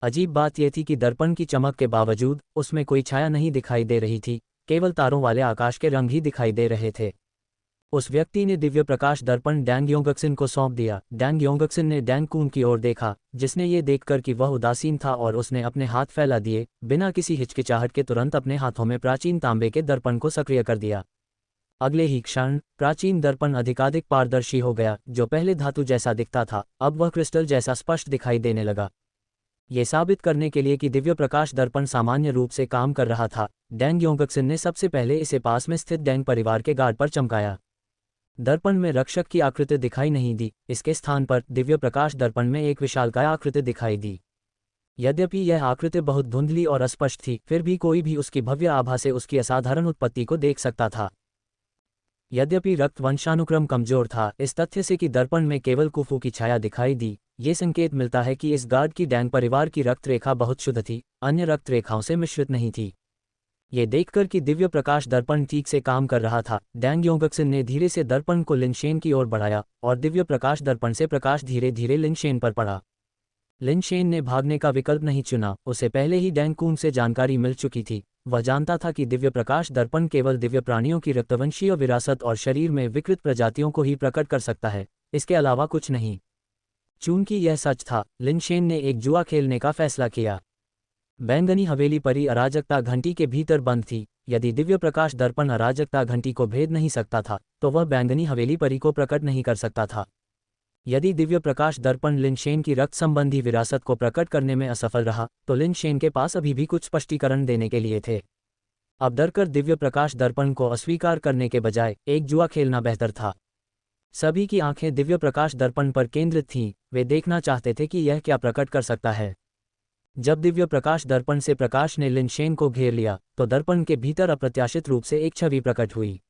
Speaker 1: अजीब बात यह थी कि दर्पण की चमक के बावजूद उसमें कोई छाया नहीं दिखाई दे रही थी, केवल तारों वाले आकाश के रंग ही दिखाई दे रहे थे। उस व्यक्ति ने दिव्य प्रकाश दर्पण डैंग योंगक्सिन को सौंप दिया। डैंग योंगक्सिन ने डैंग कून की ओर देखा, जिसने ये देखकर कि वह उदासीन था, और उसने अपने हाथ फैला दिए। बिना किसी हिचकिचाहट के तुरंत अपने हाथों में प्राचीन तांबे के दर्पण को सक्रिय कर दिया। अगले ही क्षण प्राचीन दर्पण अधिकाधिक पारदर्शी हो गया। जो पहले धातु जैसा दिखता था, अब वह क्रिस्टल जैसा स्पष्ट दिखाई देने लगा। ये साबित करने के लिए कि दिव्य प्रकाश दर्पण सामान्य रूप से काम कर रहा था, डैंग योंगक्सिन ने सबसे पहले इसे पास में स्थित डैंग परिवार के गार्ड पर चमकाया। दर्पण में रक्षक की आकृति दिखाई नहीं दी, इसके स्थान पर दिव्य प्रकाश दर्पण में एक विशालकाय आकृति दिखाई दी। यद्यपि यह आकृति बहुत धुंधली और अस्पष्ट थी, फिर भी कोई भी उसकी भव्य आभा से उसकी असाधारण उत्पत्ति को देख सकता था। यद्यपि रक्त वंशानुक्रम कमजोर था, इस तथ्य से कि दर्पण में केवल कुफू की छाया दिखाई दी, ये संकेत मिलता है कि इस गार्ड की डैंग परिवार की रक्त रेखा बहुत शुद्ध थी, अन्य रक्त रेखाओं से मिश्रित नहीं थी। ये देखकर कि दिव्य प्रकाश दर्पण ठीक से काम कर रहा था, डैंग योंगक्सिन ने धीरे से दर्पण को लिनशेन की ओर बढ़ाया और दिव्य प्रकाश दर्पण से प्रकाश धीरे धीरे लिनशेन पर पड़ा। लिनशेन ने भागने का विकल्प नहीं चुना, उसे पहले ही डैंग कून से जानकारी मिल चुकी थी। वह जानता था कि दिव्य प्रकाश दर्पण केवल दिव्य प्राणियों की रक्तवंशीय विरासत और शरीर में विकृत प्रजातियों को ही प्रकट कर सकता है, इसके अलावा कुछ नहीं। चूंकि यह सच था, लिनशेन ने एक जुआ खेलने का फैसला किया। बैंगनी हवेली परी अराजकता घंटी के भीतर बंद थी। यदि दिव्य प्रकाश दर्पण अराजकता घंटी को भेद नहीं सकता था, तो वह बैंगनी हवेली परी को प्रकट नहीं कर सकता था। यदि दिव्य प्रकाश दर्पण लिनशेन की रक्त संबंधी विरासत को प्रकट करने में असफल रहा, तो लिनशेन के पास अभी भी कुछ स्पष्टीकरण देने के लिए थे। अब डरकर दिव्य प्रकाश दर्पण को अस्वीकार करने के बजाय एक जुआ खेलना बेहतर था। सभी की आंखें दिव्य प्रकाश दर्पण पर केंद्रित थीं, वे देखना चाहते थे कि यह क्या प्रकट कर सकता है। जब दिव्य प्रकाश दर्पण से प्रकाश ने लिनशेन को घेर लिया, तो दर्पण के भीतर अप्रत्याशित रूप से एक छवि प्रकट हुई।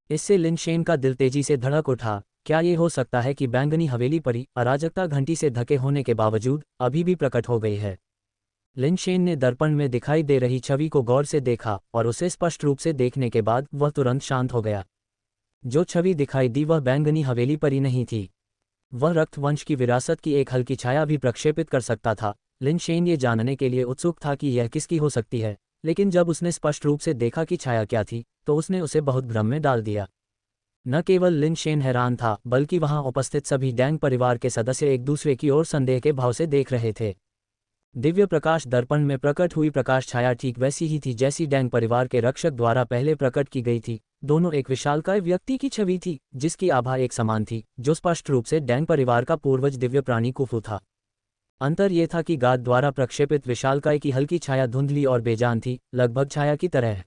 Speaker 1: इससे लिनशेन का दिल तेजी से धड़क उठा। क्या ये हो सकता है कि बैंगनी हवेली परी अराजकता घंटी से ढके होने के बावजूद अभी भी प्रकट हो गई है? लिनशेन ने दर्पण में दिखाई दे रही छवि को गौर से देखा और उसे स्पष्ट रूप से देखने के बाद वह तुरंत शांत हो गया। जो छवि दिखाई दी वह बैंगनी हवेली परी नहीं थी, वह रक्तवंश की विरासत की एक हल्की छाया भी प्रक्षेपित कर सकता था। लिनशेन ये जानने के लिए उत्सुक था कि यह किसकी हो सकती है, लेकिन जब उसने स्पष्ट रूप से देखा कि छाया क्या थी, तो उसने उसे बहुत भ्रम में डाल दिया। न केवल लिनशेन हैरान था, बल्कि वहां उपस्थित सभी डैंग परिवार के सदस्य एक दूसरे की ओर संदेह के भाव से देख रहे थे। दिव्य प्रकाश दर्पण में प्रकट हुई प्रकाश छाया ठीक वैसी ही थी जैसी डैंग परिवार के रक्षक द्वारा पहले प्रकट की गई थी। दोनों एक विशालकाय व्यक्ति की छवि थी, जिसकी आभा एक समान थी, जो स्पष्ट रूप से डैंग परिवार का पूर्वज दिव्य प्राणी कुफू था। अंतर यह था कि गाद द्वारा प्रक्षेपित विशालकाय की हल्की छाया धुंधली और बेजान थी, लगभग छाया की तरह,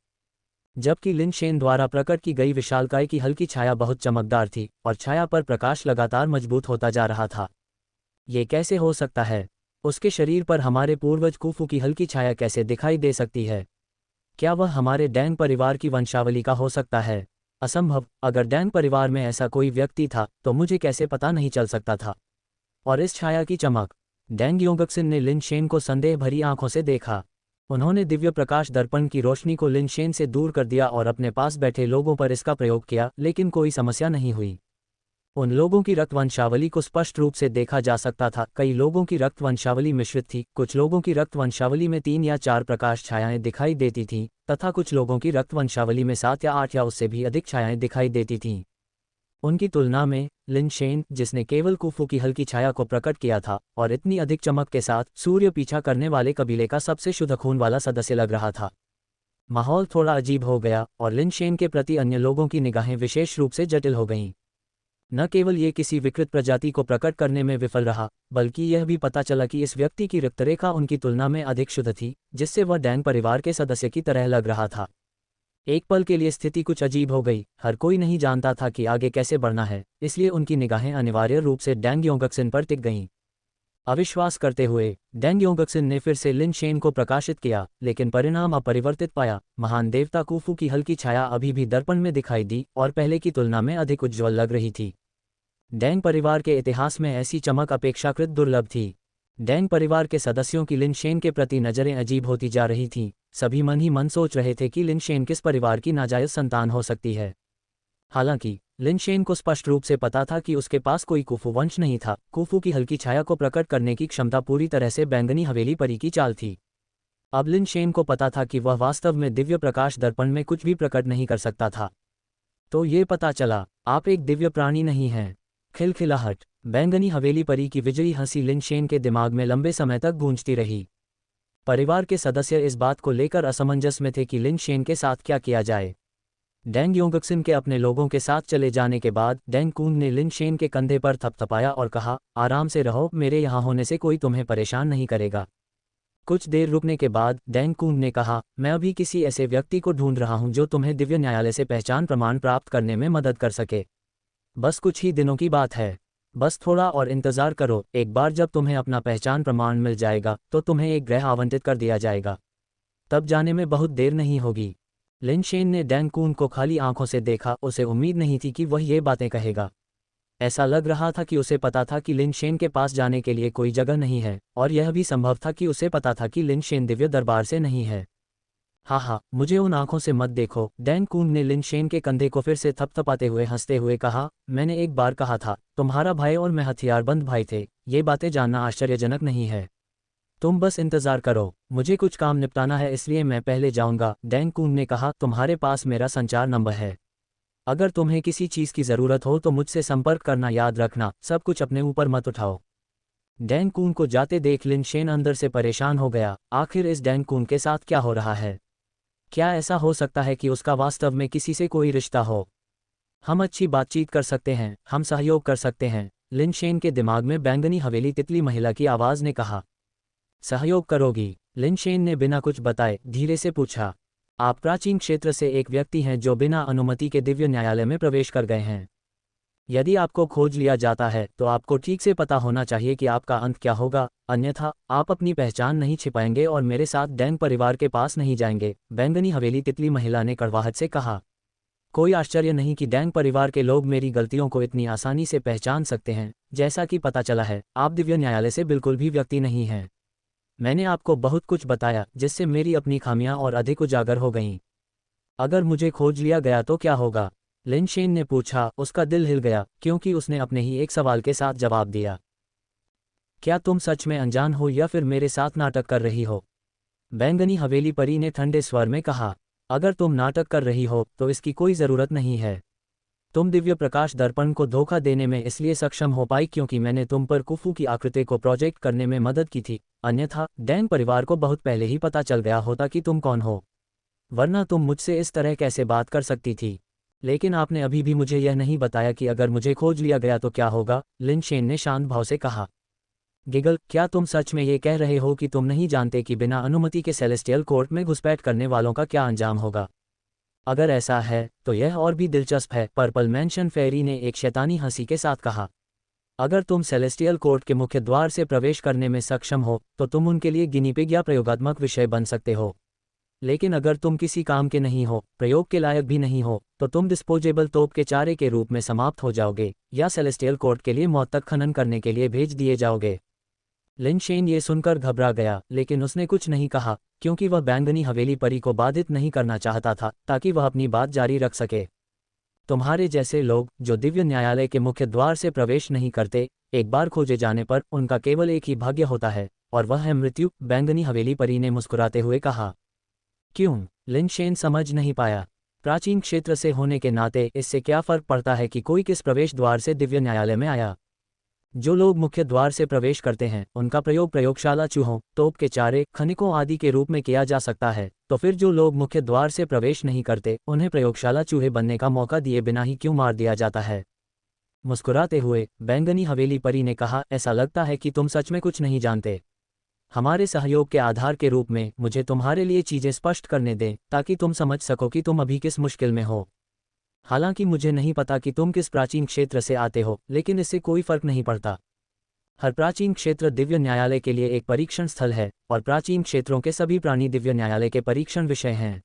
Speaker 1: जबकि लिनशेन द्वारा प्रकट की गई विशालकाय की हल्की छाया बहुत चमकदार थी और छाया पर प्रकाश लगातार मजबूत होता जा रहा था। ये कैसे हो सकता है? उसके शरीर पर हमारे पूर्वज कुफू की हल्की छाया कैसे दिखाई दे सकती है? क्या वह हमारे डैंग परिवार की वंशावली का हो सकता है? असंभव। अगर डैंग परिवार में ऐसा कोई व्यक्ति था, तो मुझे कैसे पता नहीं चल सकता था? और इस छाया की चमक? डैंग योंगक्सिन ने लिनशेन को संदेह भरी आंखों से देखा। उन्होंने दिव्य प्रकाश दर्पण की रोशनी को लिनशेन से दूर कर दिया और अपने पास बैठे लोगों पर इसका प्रयोग किया, लेकिन कोई समस्या नहीं हुई। उन लोगों की रक्तवंशावली को स्पष्ट रूप से देखा जा सकता था। कई लोगों की रक्तवंशावली मिश्रित थी, कुछ लोगों की रक्तवंशावली में 3 या 4 प्रकाश छायाएं दिखाई देती थीं, तथा कुछ लोगों की रक्तवंशावली में 7 या 8 या उससे भी अधिक छायाएं दिखाई देती थीं। उनकी तुलना में लिनशेन, जिसने केवल कुफू की हल्की छाया को प्रकट किया था और इतनी अधिक चमक के साथ सूर्य पीछा करने वाले कबीले का सबसे शुद्ध खून वाला सदस्य लग रहा था। माहौल थोड़ा अजीब हो गया और लिनशेन के प्रति अन्य लोगों की निगाहें विशेष रूप से जटिल हो गईं। न केवल ये किसी विकृत प्रजाति को प्रकट करने में विफल रहा, बल्कि यह भी पता चला कि इस व्यक्ति की रक्तरेखा उनकी तुलना में अधिक शुद्ध थी, जिससे वह डैंग परिवार के सदस्य की तरह लग रहा था। एक पल के लिए स्थिति कुछ अजीब हो गई। हर कोई नहीं जानता था कि आगे कैसे बढ़ना है, इसलिए उनकी निगाहें अनिवार्य रूप से डैंग योंगक्सिन पर टिक गईं। अविश्वास करते हुए डैंग योंगक्सिन ने फिर से लिन शेन को प्रकाशित किया, लेकिन परिणाम अपरिवर्तित पाया। महान देवता कुफू की हल्की छाया अभी भी दर्पण में दिखाई दी और पहले की तुलना में अधिक उज्ज्वल लग रही थी। डैंग परिवार के इतिहास में ऐसी चमक अपेक्षाकृत दुर्लभ थी। डैंग परिवार के सदस्यों की लिन शेन के प्रति नज़रें अजीब होती जा रही थीं। सभी मन ही मन सोच रहे थे कि लिन शेन किस परिवार की नाजायज संतान हो सकती है। हालांकि लिन शेन को स्पष्ट रूप से पता था कि उसके पास कोई कुफू वंश नहीं था। कुफू की हल्की छाया को प्रकट करने की क्षमता पूरी तरह से बैंगनी हवेली परी की चाल थी। अब लिन शेन को पता था कि वह वास्तव में दिव्य प्रकाश दर्पण में कुछ भी प्रकट नहीं कर सकता था। तो ये पता चला, आप एक दिव्य प्राणी नहीं हैं। खिलखिलाहट। बैंगनी हवेली परी की विजयी हंसी लिन शेन के दिमाग में लंबे समय तक गूंजती रही। परिवार के सदस्य इस बात को लेकर असमंजस में थे कि लिन शेन के साथ क्या किया जाए। डैंग योंगक्सिन के अपने लोगों के साथ चले जाने के बाद डैंग कून ने लिन शेन के कंधे पर थपथपाया और कहा, आराम से रहो, मेरे यहाँ होने से कोई तुम्हें परेशान नहीं करेगा। कुछ देर रुकने के बाद डैंग कून ने कहा, मैं अभी किसी ऐसे व्यक्ति को ढूंढ रहा हूं जो तुम्हें दिव्य न्यायालय से पहचान प्रमाण प्राप्त करने में मदद कर सके। बस कुछ ही दिनों की बात है। बस थोड़ा और इंतज़ार करो। एक बार जब तुम्हें अपना पहचान प्रमाण मिल जाएगा तो तुम्हें एक ग्रह आवंटित कर दिया जाएगा। तब जाने में बहुत देर नहीं होगी। लिन शेन ने डैंग कून को खाली आंखों से देखा। उसे उम्मीद नहीं थी कि वह ये बातें कहेगा। ऐसा लग रहा था कि उसे पता था कि लिन शेन के पास जाने के लिए कोई जगह नहीं है, और यह भी संभव था कि उसे पता था कि लिन शेन दिव्य दरबार से नहीं है। हाँ, मुझे उन आंखों से मत देखो। डैंग कून ने लिन शेन के कंधे को फिर से थपथपाते हुए हंसते हुए कहा, मैंने एक बार कहा था, तुम्हारा भाई और मैं हथियारबंद भाई थे। ये बातें जानना आश्चर्यजनक नहीं है। तुम बस इंतजार करो, मुझे कुछ काम निपटाना है, इसलिए मैं पहले जाऊंगा। डैंग कून ने कहा, तुम्हारे पास मेरा संचार नंबर है। अगर तुम्हें किसी चीज़ की ज़रूरत हो तो मुझसे संपर्क करना याद रखना। सब कुछ अपने ऊपर मत उठाओ। डैंग कून को जाते देख लिन शेन अंदर से परेशान हो गया। आखिर इस डैंग कून के साथ क्या हो रहा है? क्या ऐसा हो सकता है कि उसका वास्तव में किसी से कोई रिश्ता हो? हम अच्छी बातचीत कर सकते हैं, हम सहयोग कर सकते हैं। लिन शेन के दिमाग में बैंगनी हवेली तितली महिला की आवाज़ ने कहा। सहयोग करोगी? लिन शेन ने बिना कुछ बताए धीरे से पूछा। आप प्राचीन क्षेत्र से एक व्यक्ति हैं जो बिना अनुमति के दिव्य न्यायालय में प्रवेश कर गए हैं। यदि आपको खोज लिया जाता है तो आपको ठीक से पता होना चाहिए कि आपका अंत क्या होगा, अन्यथा आप अपनी पहचान नहीं छिपाएंगे और मेरे साथ डैंग परिवार के पास नहीं जाएंगे। बैंगनी हवेली तितली महिला ने कड़वाहट से कहा। कोई आश्चर्य नहीं कि डैंग परिवार के लोग मेरी गलतियों को इतनी आसानी से पहचान सकते हैं। जैसा कि पता चला है, आप दिव्य न्यायालय से बिल्कुल भी व्यक्ति नहीं हैं। मैंने आपको बहुत कुछ बताया जिससे मेरी अपनी खामियां और अधिक उजागर हो गईं। अगर मुझे खोज लिया गया तो क्या होगा? लिन शेन ने पूछा। उसका दिल हिल गया क्योंकि उसने अपने ही एक सवाल के साथ जवाब दिया। क्या तुम सच में अनजान हो या फिर मेरे साथ नाटक कर रही हो? बैंगनी हवेली परी ने ठंडे स्वर में कहा। अगर तुम नाटक कर रही हो तो इसकी कोई ज़रूरत नहीं है। तुम दिव्य प्रकाश दर्पण को धोखा देने में इसलिए सक्षम हो पाई क्योंकि मैंने तुम पर कुफू की आकृति को प्रोजेक्ट करने में मदद की थी, अन्यथा डैंग परिवार को बहुत पहले ही पता चल गया होता कि तुम कौन हो। वरना तुम मुझसे इस तरह कैसे बात कर सकती थी? लेकिन आपने अभी भी मुझे यह नहीं बताया कि अगर मुझे खोज लिया गया तो क्या होगा, लिन शेन ने शांत भाव से कहा। गिगल, क्या तुम सच में ये कह रहे हो कि तुम नहीं जानते कि बिना अनुमति के सेलेस्टियल कोर्ट में घुसपैठ करने वालों का क्या अंजाम होगा? अगर ऐसा है तो यह और भी दिलचस्प है, पर्पल मैंशन फेरी ने एक शैतानी हंसी के साथ कहा। अगर तुम सेलेस्टियल कोर्ट के मुख्य द्वार से प्रवेश करने में सक्षम हो तो तुम उनके लिए गिनीपिग या प्रयोगात्मक विषय बन सकते हो। लेकिन अगर तुम किसी काम के नहीं हो, प्रयोग के लायक भी नहीं हो, तो तुम डिस्पोजेबल तोप के चारे के रूप में समाप्त हो जाओगे या सेलेस्टियल कोर्ट के लिए मौत तक खनन करने के लिए भेज दिए जाओगे। लिन शेन ये सुनकर घबरा गया, लेकिन उसने कुछ नहीं कहा क्योंकि वह बैंगनी हवेली परी को बाधित नहीं करना चाहता था ताकि वह अपनी बात जारी रख सके। तुम्हारे जैसे लोग जो दिव्य न्यायालय के मुख्य द्वार से प्रवेश नहीं करते, एक बार खोजे जाने पर उनका केवल एक ही भाग्य होता है, और वह है मृत्यु। बैंगनी हवेली परी ने मुस्कुराते हुए कहा। क्यों? लिन शेन समझ नहीं पाया। प्राचीन क्षेत्र से होने के नाते इससे क्या फर्क पड़ता है कि कोई किस प्रवेश द्वार से दिव्य न्यायालय में आया? जो लोग मुख्य द्वार से प्रवेश करते हैं उनका प्रयोग प्रयोगशाला चूहों, तोप के चारे, खनिकों आदि के रूप में किया जा सकता है, तो फिर जो लोग मुख्य द्वार से प्रवेश नहीं करते उन्हें प्रयोगशाला चूहे बनने का मौका दिए बिना ही क्यों मार दिया जाता है? मुस्कुराते हुए बैंगनी हवेली परी ने कहा, ऐसा लगता है कि तुम सच में कुछ नहीं जानते। हमारे सहयोग के आधार के रूप में मुझे तुम्हारे लिए चीज़ें स्पष्ट करने दें ताकि तुम समझ सको कि तुम अभी किस मुश्किल में हो। हालांकि मुझे नहीं पता कि तुम किस प्राचीन क्षेत्र से आते हो, लेकिन इससे कोई फर्क नहीं पड़ता। हर प्राचीन क्षेत्र दिव्य न्यायालय के लिए एक परीक्षण स्थल है और प्राचीन क्षेत्रों के सभी प्राणी दिव्य न्यायालय के परीक्षण विषय हैं।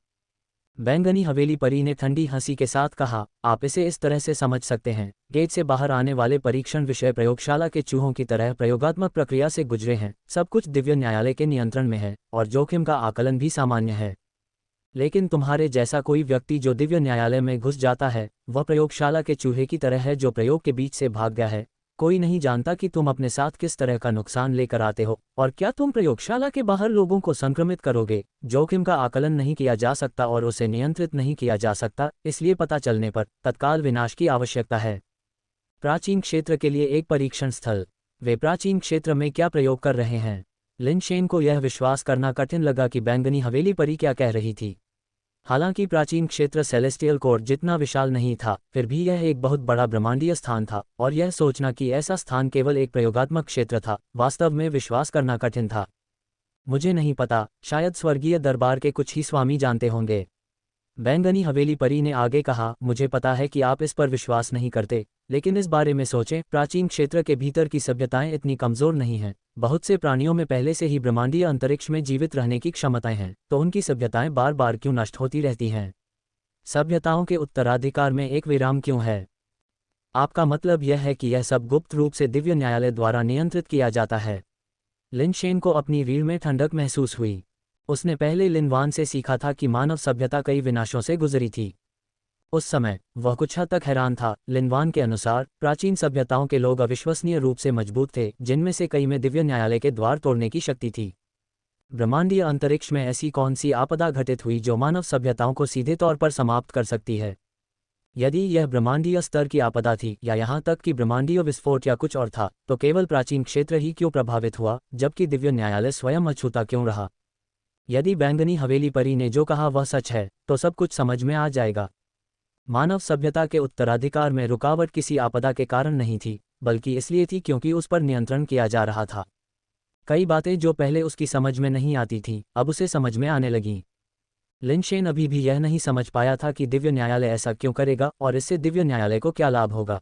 Speaker 1: बैंगनी हवेली परी ने ठंडी हंसी के साथ कहा, आप इसे इस तरह से समझ सकते हैं, गेट से बाहर आने वाले परीक्षण विषय प्रयोगशाला के चूहों की तरह प्रयोगात्मक प्रक्रिया से गुजरे हैं। सब कुछ दिव्य न्यायालय के नियंत्रण में है और जोखिम का आकलन भी सामान्य है। लेकिन तुम्हारे जैसा कोई व्यक्ति जो दिव्य न्यायालय में घुस जाता है, वह प्रयोगशाला के चूहे की तरह है जो प्रयोग के बीच से भाग गया है। कोई नहीं जानता कि तुम अपने साथ किस तरह का नुकसान लेकर आते हो और क्या तुम प्रयोगशाला के बाहर लोगों को संक्रमित करोगे। जोखिम का आकलन नहीं किया जा सकता और उसे नियंत्रित नहीं किया जा सकता, इसलिए पता चलने पर तत्काल विनाश की आवश्यकता है। प्राचीन क्षेत्र के लिए एक परीक्षण स्थल। वे प्राचीन क्षेत्र में क्या प्रयोग कर रहे हैं? लिन शेन को यह विश्वास करना कठिन लगा कि बैंगनी हवेली परी क्या कह रही थी। हालांकि प्राचीन क्षेत्र सेलेस्टियल कोर्ट जितना विशाल नहीं था, फिर भी यह एक बहुत बड़ा ब्रह्मांडीय स्थान था और यह सोचना कि ऐसा स्थान केवल एक प्रयोगात्मक क्षेत्र था, वास्तव में विश्वास करना कठिन था। मुझे नहीं पता, शायद स्वर्गीय दरबार के कुछ ही स्वामी जानते होंगे। बैंगनी हवेली परी ने आगे कहा, मुझे पता है कि आप इस पर विश्वास नहीं करते, लेकिन इस बारे में सोचें, प्राचीन क्षेत्र के भीतर की सभ्यताएं इतनी कमज़ोर नहीं हैं। बहुत से प्राणियों में पहले से ही ब्रह्मांडीय अंतरिक्ष में जीवित रहने की क्षमताएं हैं, तो उनकी सभ्यताएं बार बार क्यों नष्ट होती रहती हैं? सभ्यताओं के उत्तराधिकार में एक विराम क्यों है? आपका मतलब यह है कि यह सब गुप्त रूप से दिव्य न्यायालय द्वारा नियंत्रित किया जाता है? लिन शेन को अपनी रीढ़ में ठंडक महसूस हुई। उसने पहले लिनवान से सीखा था कि मानव सभ्यता कई विनाशों से गुजरी थी। उस समय वह कुछ हद तक हैरान था। लिनवान के अनुसार प्राचीन सभ्यताओं के लोग अविश्वसनीय रूप से मजबूत थे, जिनमें से कई में दिव्य न्यायालय के द्वार तोड़ने की शक्ति थी। ब्रह्मांडीय अंतरिक्ष में ऐसी कौन सी आपदा घटित हुई जो मानव सभ्यताओं को सीधे तौर पर समाप्त कर सकती है? यदि यह ब्रह्मांडीय स्तर की आपदा थी या यहाँ तक कि ब्रह्मांडीय विस्फोट या कुछ और था, तो केवल प्राचीन क्षेत्र ही क्यों प्रभावित हुआ, जबकि दिव्य न्यायालय स्वयं अछूता क्यों रहा? यदि बैंगनी हवेली परी ने जो कहा वह सच है, तो सब कुछ समझ में आ जाएगा। मानव सभ्यता के उत्तराधिकार में रुकावट किसी आपदा के कारण नहीं थी, बल्कि इसलिए थी क्योंकि उस पर नियंत्रण किया जा रहा था। कई बातें जो पहले उसकी समझ में नहीं आती थीं, अब उसे समझ में आने लगीं। लिन शेन अभी भी यह नहीं समझ पाया था कि दिव्य न्यायालय ऐसा क्यों करेगा और इससे दिव्य न्यायालय को क्या लाभ होगा।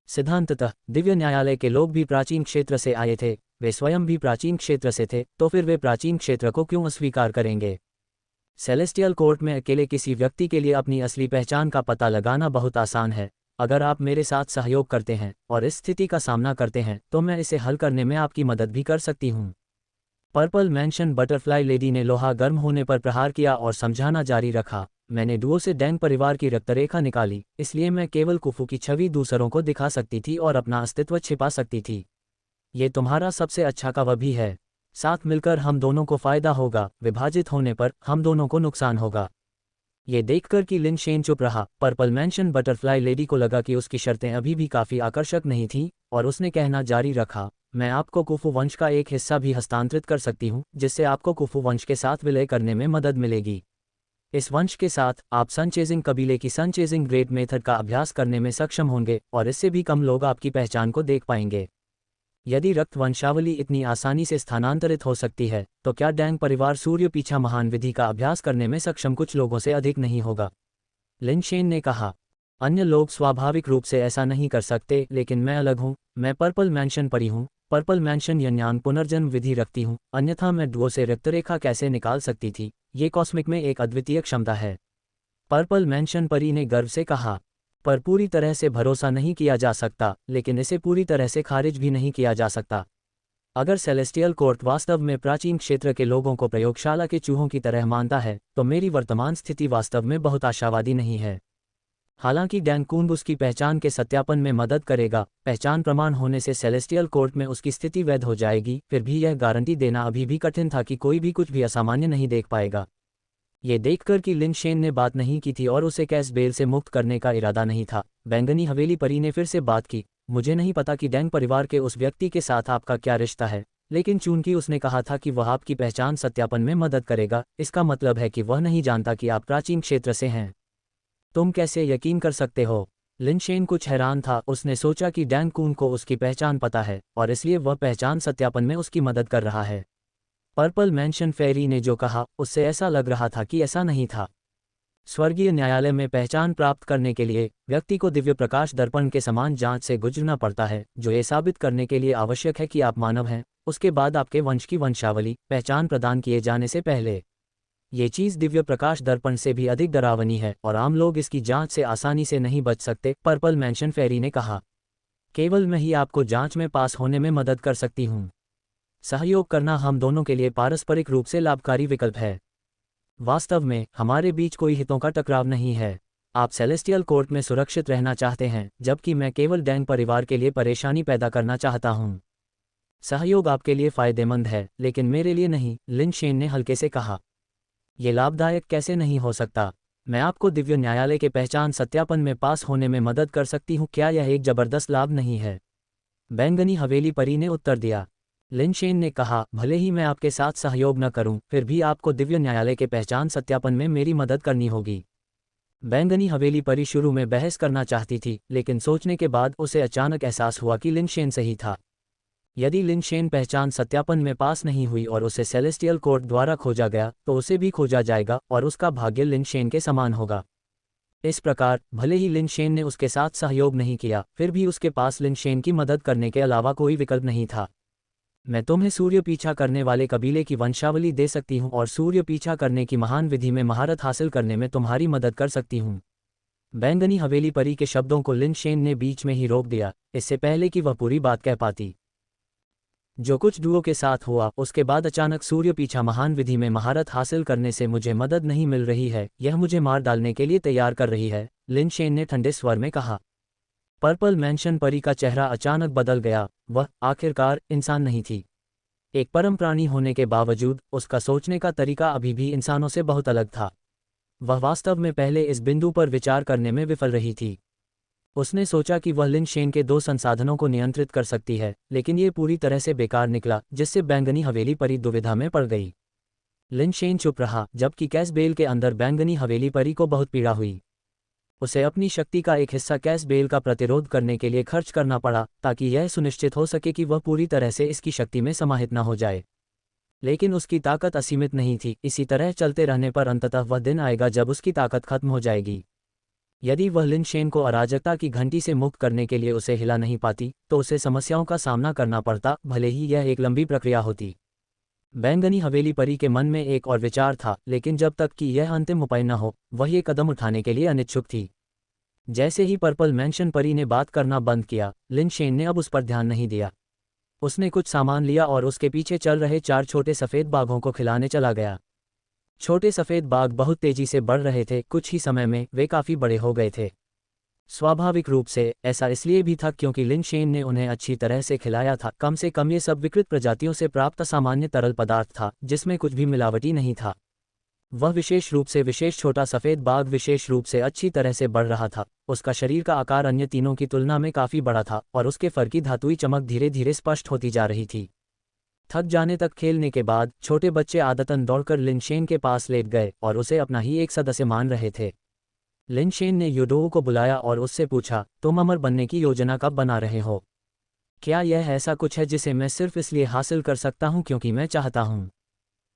Speaker 1: सिद्धांततः दिव्य न्यायालय के लोग भी प्राचीन क्षेत्र से आए थे, वे स्वयं भी प्राचीन क्षेत्र से थे, तो फिर वे प्राचीन क्षेत्र को क्यों अस्वीकार करेंगे? सेलेस्टियल कोर्ट में अकेले किसी व्यक्ति के लिए अपनी असली पहचान का पता लगाना बहुत आसान है। अगर आप मेरे साथ सहयोग करते हैं और इस स्थिति का सामना करते हैं, तो मैं इसे हल करने में आपकी मदद भी कर सकती हूँ। पर्पल मैंशन बटरफ्लाई लेडी ने लोहा गर्म होने पर प्रहार किया और समझाना जारी रखा, मैंने डुओ से डैंग परिवार की रक्तरेखा निकाली, इसलिए मैं केवल कुफू की छवि दूसरों को दिखा सकती थी और अपना अस्तित्व छिपा सकती थी। ये तुम्हारा सबसे अच्छा का वह भी है। साथ मिलकर हम दोनों को फायदा होगा, विभाजित होने पर हम दोनों को नुकसान होगा। ये देखकर कि लिन शेन चुप रहा, पर्पल मैंशन बटरफ्लाई लेडी को लगा कि उसकी शर्तें अभी भी काफ़ी आकर्षक नहीं थीं, और उसने कहना जारी रखा, मैं आपको कुफू वंश का एक हिस्सा भी हस्तांतरित कर सकती हूँ, जिससे आपको कुफू वंश के साथ विलय करने में मदद मिलेगी। इस वंश के साथ आप सनचेजिंग कबीले की सनचेजिंग ग्रेट मेथड का अभ्यास करने में सक्षम होंगे और इससे भी कम लोग आपकी पहचान को देख पाएंगे। यदि रक्त वंशावली इतनी आसानी से स्थानांतरित हो सकती है, तो क्या डैंग परिवार सूर्य पीछा महान विधि का अभ्यास करने में सक्षम कुछ लोगों से अधिक नहीं होगा? लिन शेन ने कहा, अन्य लोग स्वाभाविक रूप से ऐसा नहीं कर सकते, लेकिन मैं अलग हूँ। मैं पर्पल मैंशन परी हूँ। पर्पल मैंशन यज्ञान पुनर्जन्म विधि रखती हूँ, अन्यथा मैं डुओ से रक्तरेखा कैसे निकाल सकती थी? ये कॉस्मिक में एक अद्वितीय क्षमता है। पर्पल मैंशन परी ने गर्व से कहा, पर पूरी तरह से भरोसा नहीं किया जा सकता, लेकिन इसे पूरी तरह से खारिज भी नहीं किया जा सकता। अगर सेलेस्टियल कोर्ट वास्तव में प्राचीन क्षेत्र के लोगों को प्रयोगशाला के चूहों की तरह मानता है, तो मेरी वर्तमान स्थिति वास्तव में बहुत आशावादी नहीं है। हालांकि डैंग कूंब उसकी पहचान के सत्यापन में मदद करेगा, पहचान प्रमाण होने से सेलेस्टियल कोर्ट में उसकी स्थिति वैध हो जाएगी, फिर भी यह गारंटी देना अभी भी कठिन था कि कोई भी कुछ भी असामान्य नहीं देख पाएगा। ये देखकर कि लिन शेन ने बात नहीं की थी और उसे कैस बेल से मुक्त करने का इरादा नहीं था, बैंगनी हवेली परी ने फिर से बात की, मुझे नहीं पता कि डैंग परिवार के उस व्यक्ति के साथ आपका क्या रिश्ता है, लेकिन चूंकि उसने कहा था कि वह आपकी पहचान सत्यापन में मदद करेगा, इसका मतलब है कि वह नहीं जानता कि आप प्राचीन क्षेत्र से हैं। तुम कैसे यकीन कर सकते हो? लिनशेन कुछ हैरान था। उसने सोचा कि डैंग कून को उसकी पहचान पता है और इसलिए वह पहचान सत्यापन में उसकी मदद कर रहा है। पर्पल मैंशन फेरी ने जो कहा उससे ऐसा लग रहा था कि ऐसा नहीं था। स्वर्गीय न्यायालय में पहचान प्राप्त करने के लिए व्यक्ति को दिव्य प्रकाश दर्पण के समान जांच से गुजरना पड़ता है, जो ये साबित करने के लिए आवश्यक है कि आप मानव हैं, उसके बाद आपके वंश की वंशावली पहचान प्रदान किए जाने से पहले। ये चीज़ दिव्य प्रकाश दर्पण से भी अधिक डरावनी है और आम लोग इसकी जांच से आसानी से नहीं बच सकते, पर्पल मैंशन फेरी ने कहा। केवल मैं ही आपको जांच में पास होने में मदद कर सकती हूँ। सहयोग करना हम दोनों के लिए पारस्परिक रूप से लाभकारी विकल्प है। वास्तव में हमारे बीच कोई हितों का टकराव नहीं है। आप सेलेस्टियल कोर्ट में सुरक्षित रहना चाहते हैं, जबकि मैं केवल डैंग परिवार के लिए परेशानी पैदा करना चाहता हूँ। सहयोग आपके लिए फायदेमंद है, लेकिन मेरे लिए नहीं, लिनशेन ने हल्के से कहा। ये लाभदायक कैसे नहीं हो सकता? मैं आपको दिव्य न्यायालय के पहचान सत्यापन में पास होने में मदद कर सकती हूँ। क्या यह एक जबरदस्त लाभ नहीं है? बैंगनी हवेली परी ने उत्तर दिया। लिनशेन ने कहा, भले ही मैं आपके साथ सहयोग न करूं, फिर भी आपको दिव्य न्यायालय के पहचान सत्यापन में मेरी मदद करनी होगी। बैंगनी हवेली परी शुरू में बहस करना चाहती थी, लेकिन सोचने के बाद उसे अचानक एहसास हुआ कि लिनशेन सही था। यदि लिनशेन पहचान सत्यापन में पास नहीं हुई और उसे सेलेस्टियल कोर्ट द्वारा खोजा गया, तो उसे भी खोजा जाएगा और उसका भाग्य लिनशेन के समान होगा। इस प्रकार भले ही लिनशेन ने उसके साथ सहयोग नहीं किया, फिर भी उसके पास लिनशेन की मदद करने के अलावा कोई विकल्प नहीं था। मैं तुम्हें सूर्य पीछा करने वाले कबीले की वंशावली दे सकती हूँ और सूर्य पीछा करने की महान विधि में महारत हासिल करने में तुम्हारी मदद कर सकती हूँ। बैंगनी हवेली परी के शब्दों को लिनशेन ने बीच में ही रोक दिया, इससे पहले कि वह पूरी बात कह पाती। जो कुछ डुओ के साथ हुआ उसके बाद अचानक सूर्य पीछा महान विधि में महारत हासिल करने से मुझे मदद नहीं मिल रही है, यह मुझे मार डालने के लिए तैयार कर रही है, लिनशेन ने ठंडे स्वर में कहा। पर्पल मैंशन परी का चेहरा अचानक बदल गया। वह आखिरकार इंसान नहीं थी। एक परम प्राणी होने के बावजूद उसका सोचने का तरीका अभी भी इंसानों से बहुत अलग था। वह वास्तव में पहले इस बिंदु पर विचार करने में विफल रही थी। उसने सोचा कि वह लिनशेन के 2 संसाधनों को नियंत्रित कर सकती है, लेकिन ये पूरी तरह से बेकार निकला, जिससे बैंगनी हवेली परी दुविधा में पड़ गई। लिनशेन चुप रहा, जबकि कैसबेल के अंदर बैंगनी हवेली परी को बहुत पीड़ा हुई। उसे अपनी शक्ति का एक हिस्सा कैसबेल का प्रतिरोध करने के लिए खर्च करना पड़ा, ताकि यह सुनिश्चित हो सके कि वह पूरी तरह से इसकी शक्ति में समाहित न हो जाए। लेकिन उसकी ताकत असीमित नहीं थी। इसी तरह चलते रहने पर अंततः वह दिन आएगा जब उसकी ताकत खत्म हो जाएगी। यदि वह लिनशेन को अराजकता की घंटी से मुक्त करने के लिए उसे हिला नहीं पाती, तो उसे समस्याओं का सामना करना पड़ता, भले ही यह एक लंबी प्रक्रिया होती। बैंगनी हवेली परी के मन में एक और विचार था, लेकिन जब तक कि यह अंतिम उपाय न हो, वह ये कदम उठाने के लिए अनिच्छुक थी। जैसे ही पर्पल मैंशन परी ने बात करना बंद किया, लिनशेन ने अब उस पर ध्यान नहीं दिया। उसने कुछ सामान लिया और उसके पीछे चल रहे 4 छोटे सफ़ेद बाघों को खिलाने चला गया। छोटे सफ़ेद बाघ बहुत तेजी से बढ़ रहे थे। कुछ ही समय में वे काफ़ी बड़े हो गए थे। स्वाभाविक रूप से ऐसा इसलिए भी था क्योंकि लिनशेन ने उन्हें अच्छी तरह से खिलाया था। कम से कम ये सब विकृत प्रजातियों से प्राप्त सामान्य तरल पदार्थ था, जिसमें कुछ भी मिलावटी नहीं था। वह विशेष रूप से विशेष छोटा सफ़ेद बाघ विशेष रूप से अच्छी तरह से बढ़ रहा था। उसका शरीर का आकार अन्य तीनों की तुलना में काफ़ी बड़ा था और उसके फर की धातुई चमक धीरे धीरे स्पष्ट होती जा रही थी। थक जाने तक खेलने के बाद छोटे बच्चे आदतन दौड़कर लिनशेन के पास लेट गए और उसे अपना ही एक सदस्य मान रहे थे। लिनशेन ने यूडोऊ को बुलाया और उससे पूछा, तुम अमर बनने की योजना कब बना रहे हो? क्या यह ऐसा कुछ है जिसे मैं सिर्फ इसलिए हासिल कर सकता हूँ क्योंकि मैं चाहता हूँ?